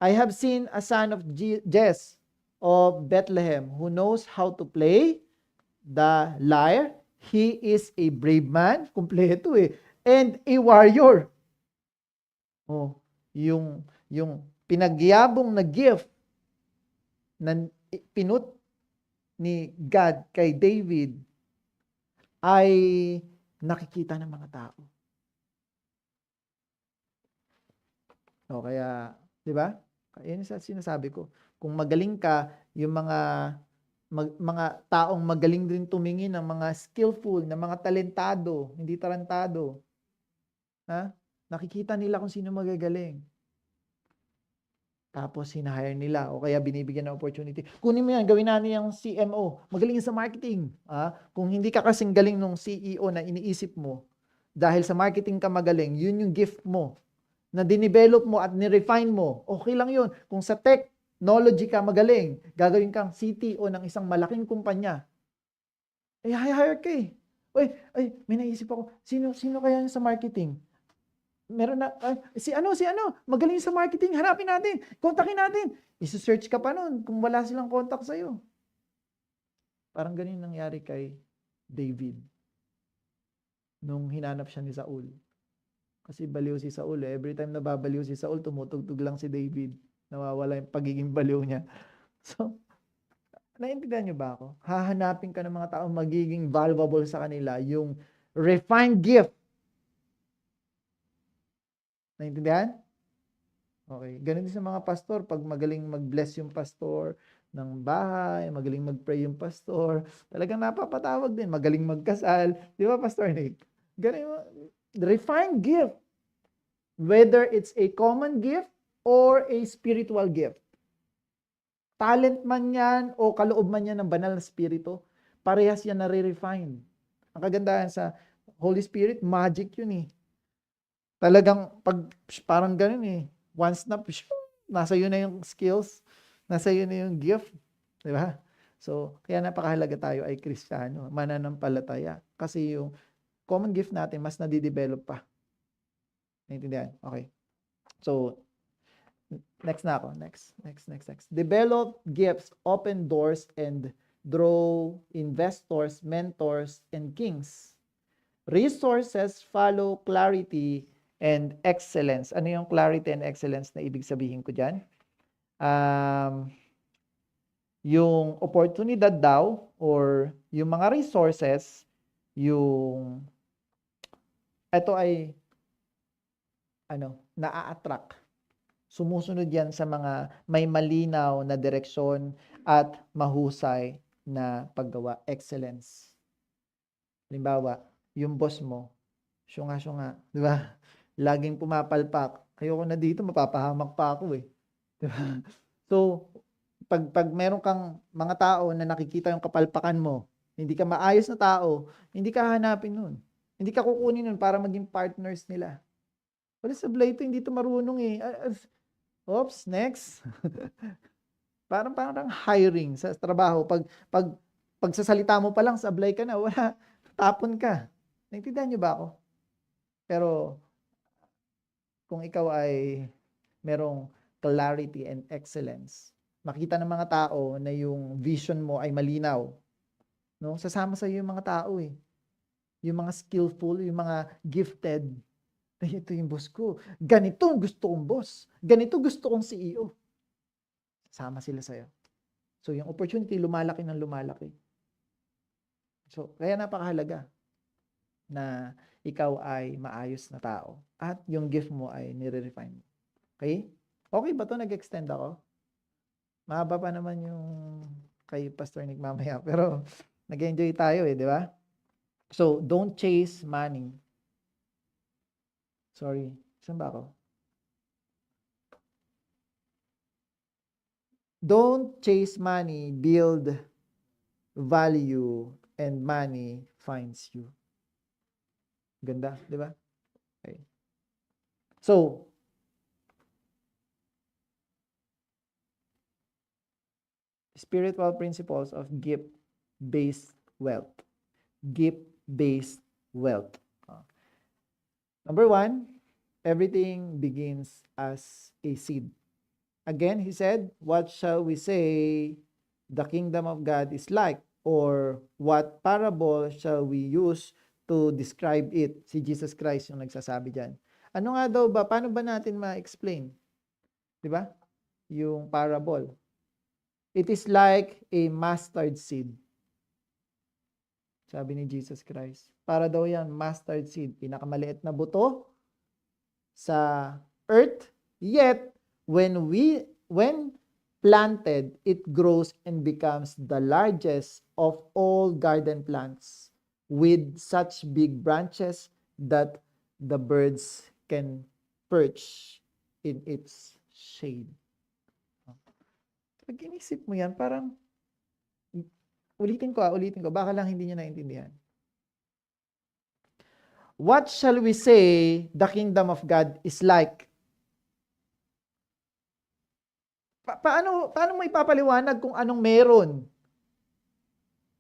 "I have seen a son of Jesse of Bethlehem who knows how to play the liar. He is a brave man, kumpleto and a warrior. Oh, yung pinagyabong na gift na pinut ni God kay David ay nakikita ng mga tao. O kaya, di ba? Yan yung sinasabi ko. Kung magaling ka, yung mga taong magaling din tumingin ng mga skillful, na mga talentado, hindi tarantado. Ha? Nakikita nila kung sino magagaling. Tapos hinahire nila o kaya binibigyan ng opportunity. Kunin mo yan, gawin natin yung CMO. Magaling sa marketing. Kung hindi ka kasing galing ng CEO na iniisip mo, dahil sa marketing ka magaling, yun yung gift mo na dinevelop mo at ni-refine mo. Okay lang yun. Kung sa technology ka magaling, gagawin kang CTO ng isang malaking kumpanya. Hire ka may naisip ako. Sino kaya yung sa marketing? Meron na, si ano, magaling sa marketing, hanapin natin, kontakin natin. Isi-search ka pa nun kung wala silang contact sa'yo. Parang ganun nangyari kay David nung hinanap siya ni Saul. Kasi baliw si Saul. Every time na babaliw si Saul, tumutugtog lang si David. Nawawala yung pagiging baliw niya. So, naiintindihan niyo ba ako? Hahanapin ka ng mga taong magiging valuable sa kanila, yung refined gift. Naintindihan? Okay. Ganun din sa mga pastor. Pag magaling mag-bless yung pastor ng bahay, magaling mag-pray yung pastor, talagang napapatawag din. Magaling magkasal. Di ba, Pastor Nick? Ganun, refined gift. Whether it's a common gift or a spiritual gift. Talent man yan o kaloob man yan ng banal na spirito, parehas yan na re-refine. Ang kagandahan sa Holy Spirit, magic yun Talagang parang ganun once na, nasa iyo na yung skills, nasa iyo na yung gift. Di ba? So, kaya napakahalaga tayo ay Kristiyano, mananampalataya. Kasi yung common gift natin, mas nadidevelop pa. Naintindihan? Okay. So, next na ako. Next. Develop gifts, open doors, and draw investors, mentors, and kings. Resources follow clarity and excellence. Ano yung clarity and excellence na ibig sabihin ko dyan? Yung oportunidad daw or yung mga resources, ito ay naa-attract. Sumusunod yan sa mga may malinaw na direksyon at mahusay na paggawa. Excellence. Halimbawa, yung boss mo, syunga-syunga, di ba? Laging pumapalpak. Ayoko na dito, mapapahamak pa ako Di ba? So, pag meron kang mga tao na nakikita yung kapalpakan mo, hindi ka maayos na tao, hindi ka hanapin nun. Hindi ka kukunin nun para maging partners nila. Wala sa Blay ito, hindi ito marunong Oops, next. parang hiring sa trabaho. Pag sasalita mo pa lang, sablay ka na, wala, tapon ka. Naintindihan niyo ba ako? Pero, kung ikaw ay merong clarity and excellence, makita ng mga tao na yung vision mo ay malinaw, no? Sasama sa iyo yung mga tao Yung mga skillful, yung mga gifted. Ito yung boss ko. Ganito gusto kong boss. Ganito gusto kong CEO. Sama sila sa'yo. So, yung opportunity, lumalaki ng lumalaki. So, kaya napakahalaga na ikaw ay maayos na tao at yung gift mo ay nire-refine mo. Okay? Okay ba to? Nag-extend ako? Mahaba pa naman yung kay Pastor Nick mamaya. Pero, nag-enjoy tayo di ba? So, don't chase money. Sorry. Saan ba ako? Don't chase money, build value, and money finds you. Ganda, di ba? Okay. So, spiritual principles of gift-based wealth. Gift-based wealth. Number 1, everything begins as a seed. Again, he said, what shall we say the kingdom of God is like? or what parable shall we use to describe it? Si Jesus Christ yung nagsasabi dyan. Ano nga daw ba? Paano ba natin ma-explain? Di ba? Yung parable. It is like a mustard seed. Sabi ni Jesus Christ. Para daw yan, mustard seed. Pinakamaliit na buto sa earth. Yet, when planted, it grows and becomes the largest of all garden plants with such big branches that the birds can perch in its shade. Pag inisip mo yan, parang ulitin ko, baka lang hindi niyo naintindihan. What shall we say the kingdom of God is like? Paano mo ipapaliwanag kung anong meron?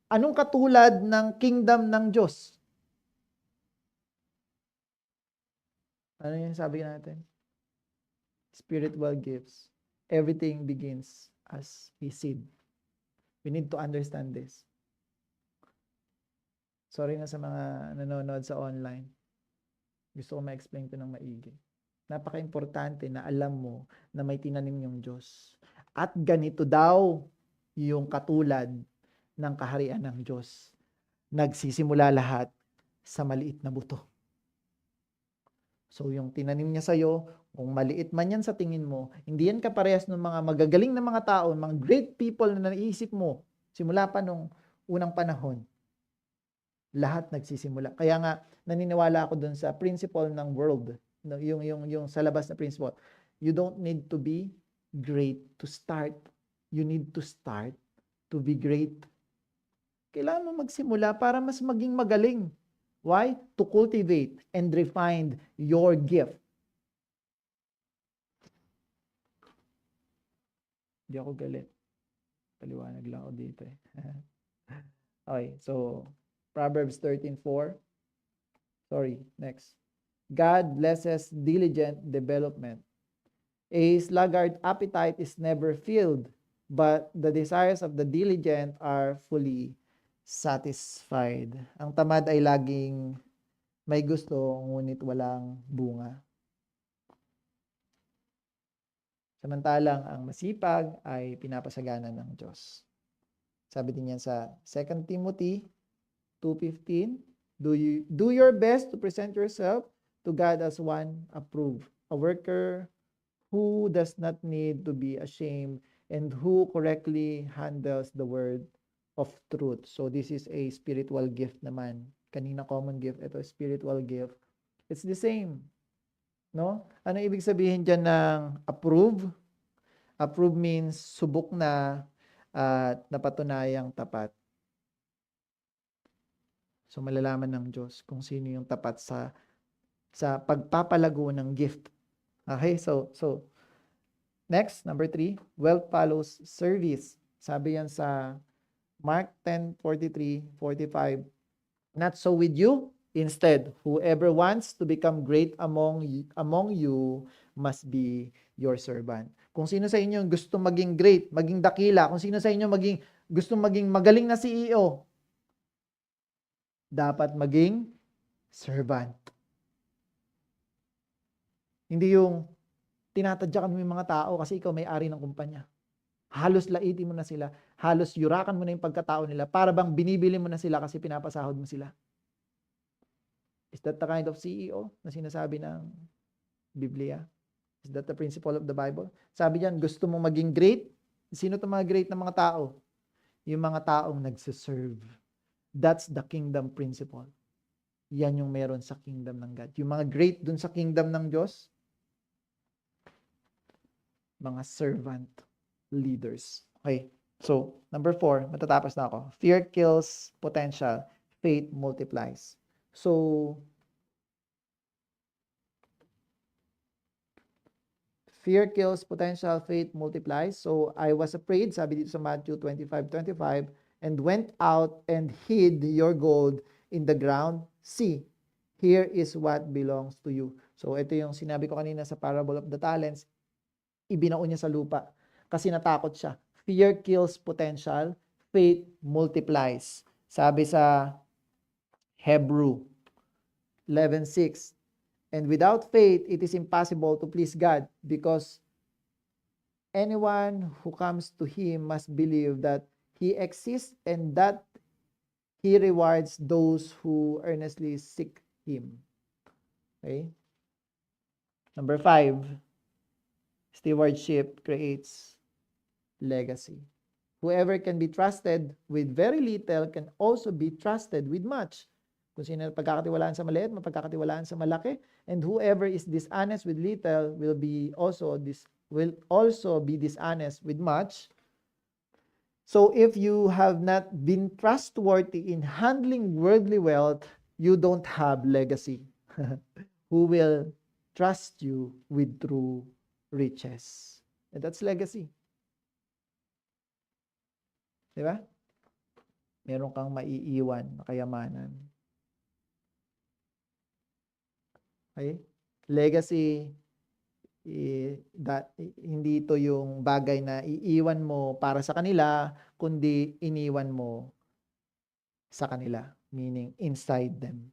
Anong katulad ng kingdom ng Diyos? Ano yung sabi natin? Spiritual gifts. Everything begins as a seed. We need to understand this. Sorry na sa mga nanonood sa online. Gusto ko ma-explain to ng maigi. Napaka-importante na alam mo na may tinanim yung Diyos. At ganito daw yung katulad ng kaharian ng Diyos. Nagsisimula lahat sa maliit na buto. So yung tinanim niya sa'yo, kung maliit man yan sa tingin mo, hindi yan kaparehas ng mga magagaling na mga tao, mga great people na naiisip mo, simula pa nung unang panahon. Lahat nagsisimula. Kaya nga, naniniwala ako dun sa principle ng world. Yung sa labas na principle. You don't need to be great to start. You need to start to be great. Kailangan mo magsimula para mas maging magaling. Why? To cultivate and refine your gift. Hindi ako galit. Paliwanag lang ako dito eh. Okay, so Proverbs 13:4. Sorry, next. God blesses diligent development. A sluggard appetite is never filled, but the desires of the diligent are fully satisfied. Ang tamad ay laging may gusto, ngunit walang bunga. Samantalang ang masipag ay pinapasagana ng Diyos. Sabi din yan sa 2 Timothy 2:15, do your best to present yourself to God as one approved, a worker who does not need to be ashamed and who correctly handles the word of truth. So this is a spiritual gift naman. Kanina common gift, ito spiritual gift. It's the same. No? Ano ibig sabihin dyan ng approve? Approve means subok na at napatunayang tapat. So malalaman ng Diyos kung sino yung tapat sa pagpapalago ng gift. Okay, so next, number 3, wealth follows service. Sabi yan sa Mark 10:43-45. Not so with you. Instead, whoever wants to become great among you must be your servant. Kung sino sa inyo gusto maging great, maging dakila, kung sino sa inyo gusto maging magaling na CEO, dapat maging servant. Hindi yung tinatadyakan mo yung mga tao kasi ikaw may-ari ng kumpanya. Halos laitin mo na sila. Halos yurakan mo na yung pagkatao nila para bang binibili mo na sila kasi pinapasahod mo sila. Is that the kind of CEO na sinasabi ng Biblia? Is that the principle of the Bible? Sabi diyan, gusto mo maging great? Sino itong mga great na mga tao? Yung mga taong nagsiserve. That's the kingdom principle. Yan yung meron sa kingdom ng God. Yung mga great dun sa kingdom ng Diyos, mga servant leaders. Okay. So, number 4, matatapos na ako. Fear kills potential. Faith multiplies. So, fear kills potential. Faith multiplies. So, I was afraid, sabi dito sa Matthew 25:25, and went out and hid your gold in the ground. See, here is what belongs to you. So, ito yung sinabi ko kanina sa parable of the talents. Ibinaon niya sa lupa kasi natakot siya. Fear kills potential. faith multiplies. Sabi sa Hebrew 11:6, and without faith, it is impossible to please God, because anyone who comes to Him must believe that He exists and that He rewards those who earnestly seek Him. Okay? Number 5, stewardship creates legacy. Whoever can be trusted with very little can also be trusted with much. Kung sino pagkakatiwalaan sa maliit, mapagkakatiwalaan sa malaki. And whoever is dishonest with little will also be dishonest with much. So if you have not been trustworthy in handling worldly wealth, you don't have legacy. Who will trust you with true riches? And that's legacy. Diba? Meron kang maiiwan na kayamanan. Okay? Legacy, hindi ito yung bagay na iiwan mo para sa kanila, kundi iniwan mo sa kanila. Meaning, inside them.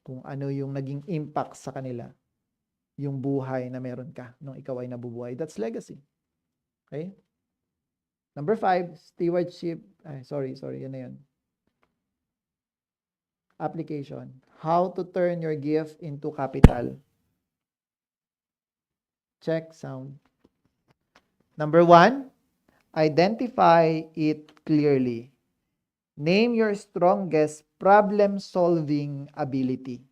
Kung ano yung naging impact sa kanila, yung buhay na meron ka nung ikaw ay nabubuhay. That's legacy. Okay? Number 5, stewardship. Yun na yun. Application. How to turn your gift into capital. Check sound. Number 1, identify it clearly. Name your strongest problem-solving ability.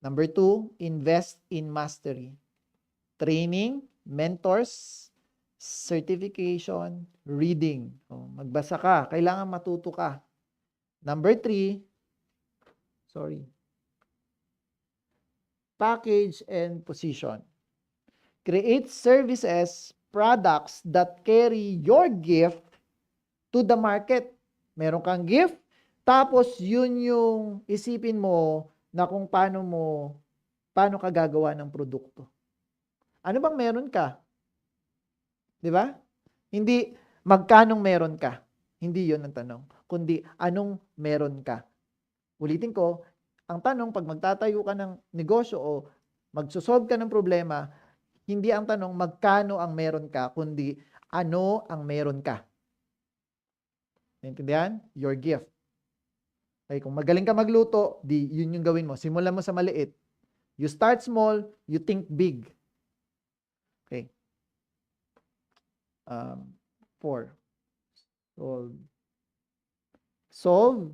Number 2, invest in mastery. Training, mentors, certification, reading. Magbasa ka. Kailangan matuto ka. Number 3, package and position. Create services, products that carry your gift to the market. Meron kang gift, tapos yun yung isipin mo na kung paano ka gagawa ng produkto. Ano bang meron ka? 'Di ba? Hindi magkanong meron ka. Hindi 'yon ang tanong, kundi anong meron ka. Ulitin ko, ang tanong pag magtatayo ka ng negosyo o magso-solve ka ng problema, hindi ang tanong magkano ang meron ka, kundi ano ang meron ka. Naintindihan? Your gift. Okay, kung magaling ka magluto, di yun yung gawin mo. Simulan mo sa maliit. You start small, you think big. Okay. 4. Solve,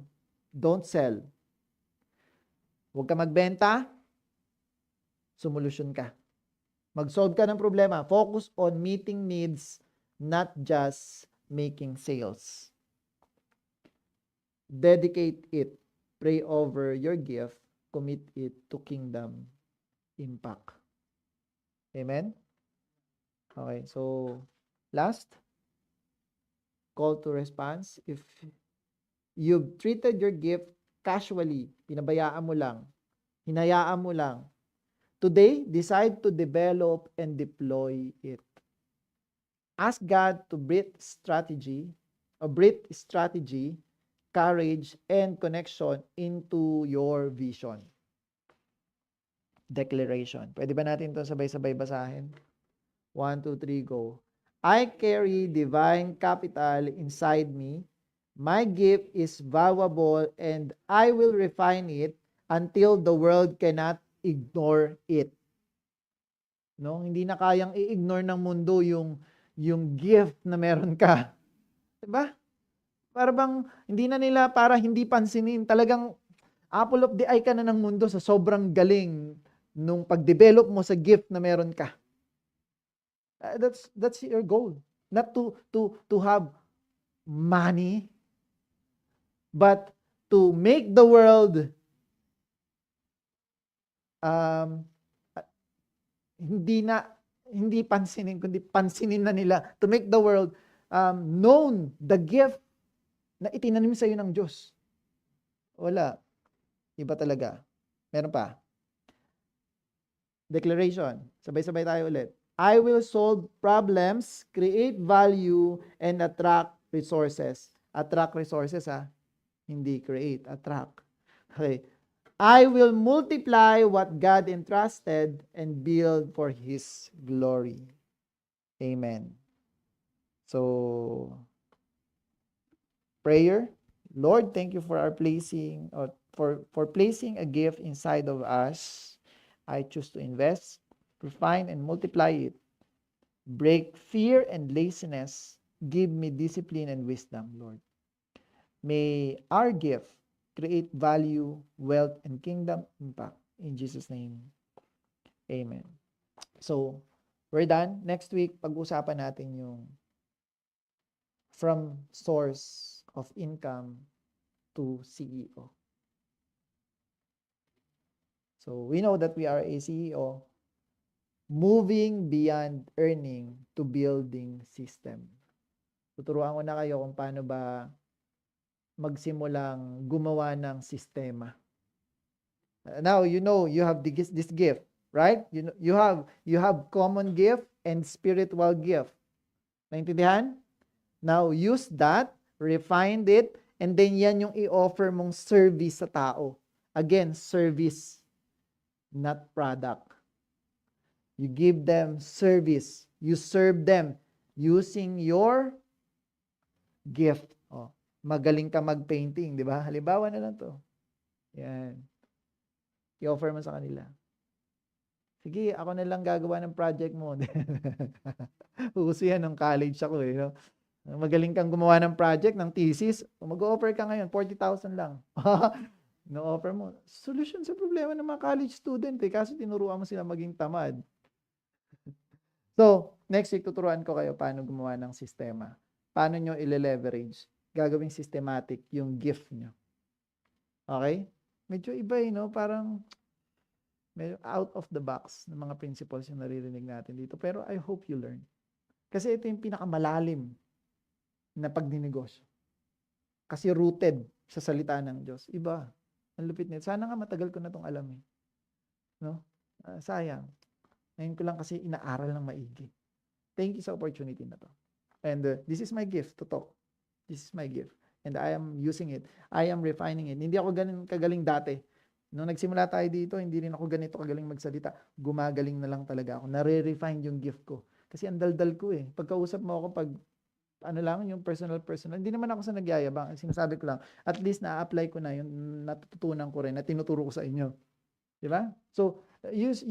don't sell. Huwag ka magbenta, sumulusyon ka. Mag-solve ka ng problema. Focus on meeting needs, not just making sales. Dedicate it. Pray over your gift. Commit it to kingdom impact. Amen? Okay, so last, call to response. If you've treated your gift casually, pinabayaan mo lang, hinayaan mo lang, today, decide to develop and deploy it. Ask God to breathe strategy, courage, and connection into your vision. Declaration. Pwede ba natin ito sabay-sabay basahin? 1, 2, 3, go. I carry divine capital inside me. My gift is valuable and I will refine it until the world cannot ignore it. No, hindi na kayang i-ignore ng mundo yung gift na meron ka. 'Di ba? Para bang hindi na nila para hindi pansinin, talagang apple of the eye ka na ng mundo sa sobrang galing nung pag-develop mo sa gift na meron ka. That's your goal. Not to have money, but to make the world hindi pansinin, kundi pansinin na nila, to make the world known the gift na itinanim sa iyo ng Diyos. Wala. Iba talaga. Meron pa. Declaration. Sabay-sabay tayo ulit. I will solve problems, create value, and attract resources. Attract resources, hindi create, attract. Okay. I will multiply what God entrusted and build for His glory. Amen. So, prayer. Lord, thank you for placing a gift inside of us. I choose to invest, refine, and multiply it. Break fear and laziness. Give me discipline and wisdom, Lord. May our gift create value, wealth, and kingdom impact. In Jesus' name, amen. So, we're done. Next week, pag-usapan natin yung from source of income to CEO. So, we know that we are a CEO, moving beyond earning to building system. Tuturuan ko na kayo kung paano ba magsimulang gumawa ng sistema. Now, you know, you have this gift, right? You have common gift and spiritual gift. Naintindihan? Now, use that, refine it, and then yan yung i-offer mong service sa tao. Again, service, not product. You give them service. You serve them using your gift. Oh, magaling ka mag-painting, di ba? Halimbawa na lang to. Yan. I-offer mo sa kanila. Sige, ako na lang gagawa ng project mo. Uso yan ng college ako eh. No? Magaling kang gumawa ng project, ng thesis, mag-offer ka ngayon, 40,000 lang. No-offer mo. Solution sa problema ng mga college student eh, kasi tinuruan mo sila maging tamad. So, next week, tuturuan ko kayo paano gumawa ng sistema. Paano nyo i-leverage. Gagawing systematic yung gift nyo. Okay? Medyo iba eh, no? Parang medyo out of the box ng mga principles yung naririnig natin dito. Pero I hope you learn. Kasi ito yung pinakamalalim na pagninegosyo. Kasi rooted sa salita ng Diyos. Iba. Ang lupit nito. Sana nga matagal ko na itong alam eh. No? Sayang. Ngayon ko lang kasi inaaral ng maigi. Thank you sa opportunity na to. And this is my gift to talk. This is my gift. And I am using it. I am refining it. Hindi ako ganun kagaling dati. Nung nagsimula tayo dito, hindi rin ako ganito kagaling magsalita. Gumagaling na lang talaga ako. Nare-refine yung gift ko. Kasi ang daldal ko eh. Pagkausap mo ako pag ano lang, yung personal. Hindi naman ako sa nagyayabang. Sinasabi ko lang, at least na-apply ko na yung natututunan ko rin na tinuturo ko sa inyo. Di ba? So, use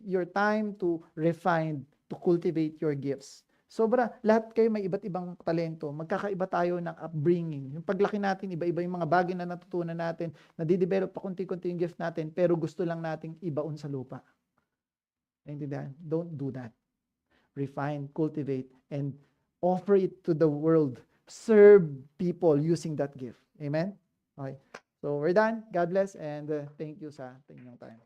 your time to refine, to cultivate your gifts. Sobra, lahat kayo may iba't ibang talento. Magkakaiba tayo ng upbringing. Yung paglaki natin, iba-iba yung mga bagay na natutunan natin, nadidevelop pa kunti-kunti yung gift natin, pero gusto lang nating ibaon sa lupa. Naintindihan? Don't do that. Refine, cultivate, and offer it to the world. Serve people using that gift. Amen? Okay. So, we're done. God bless, and thank you sa inyong time.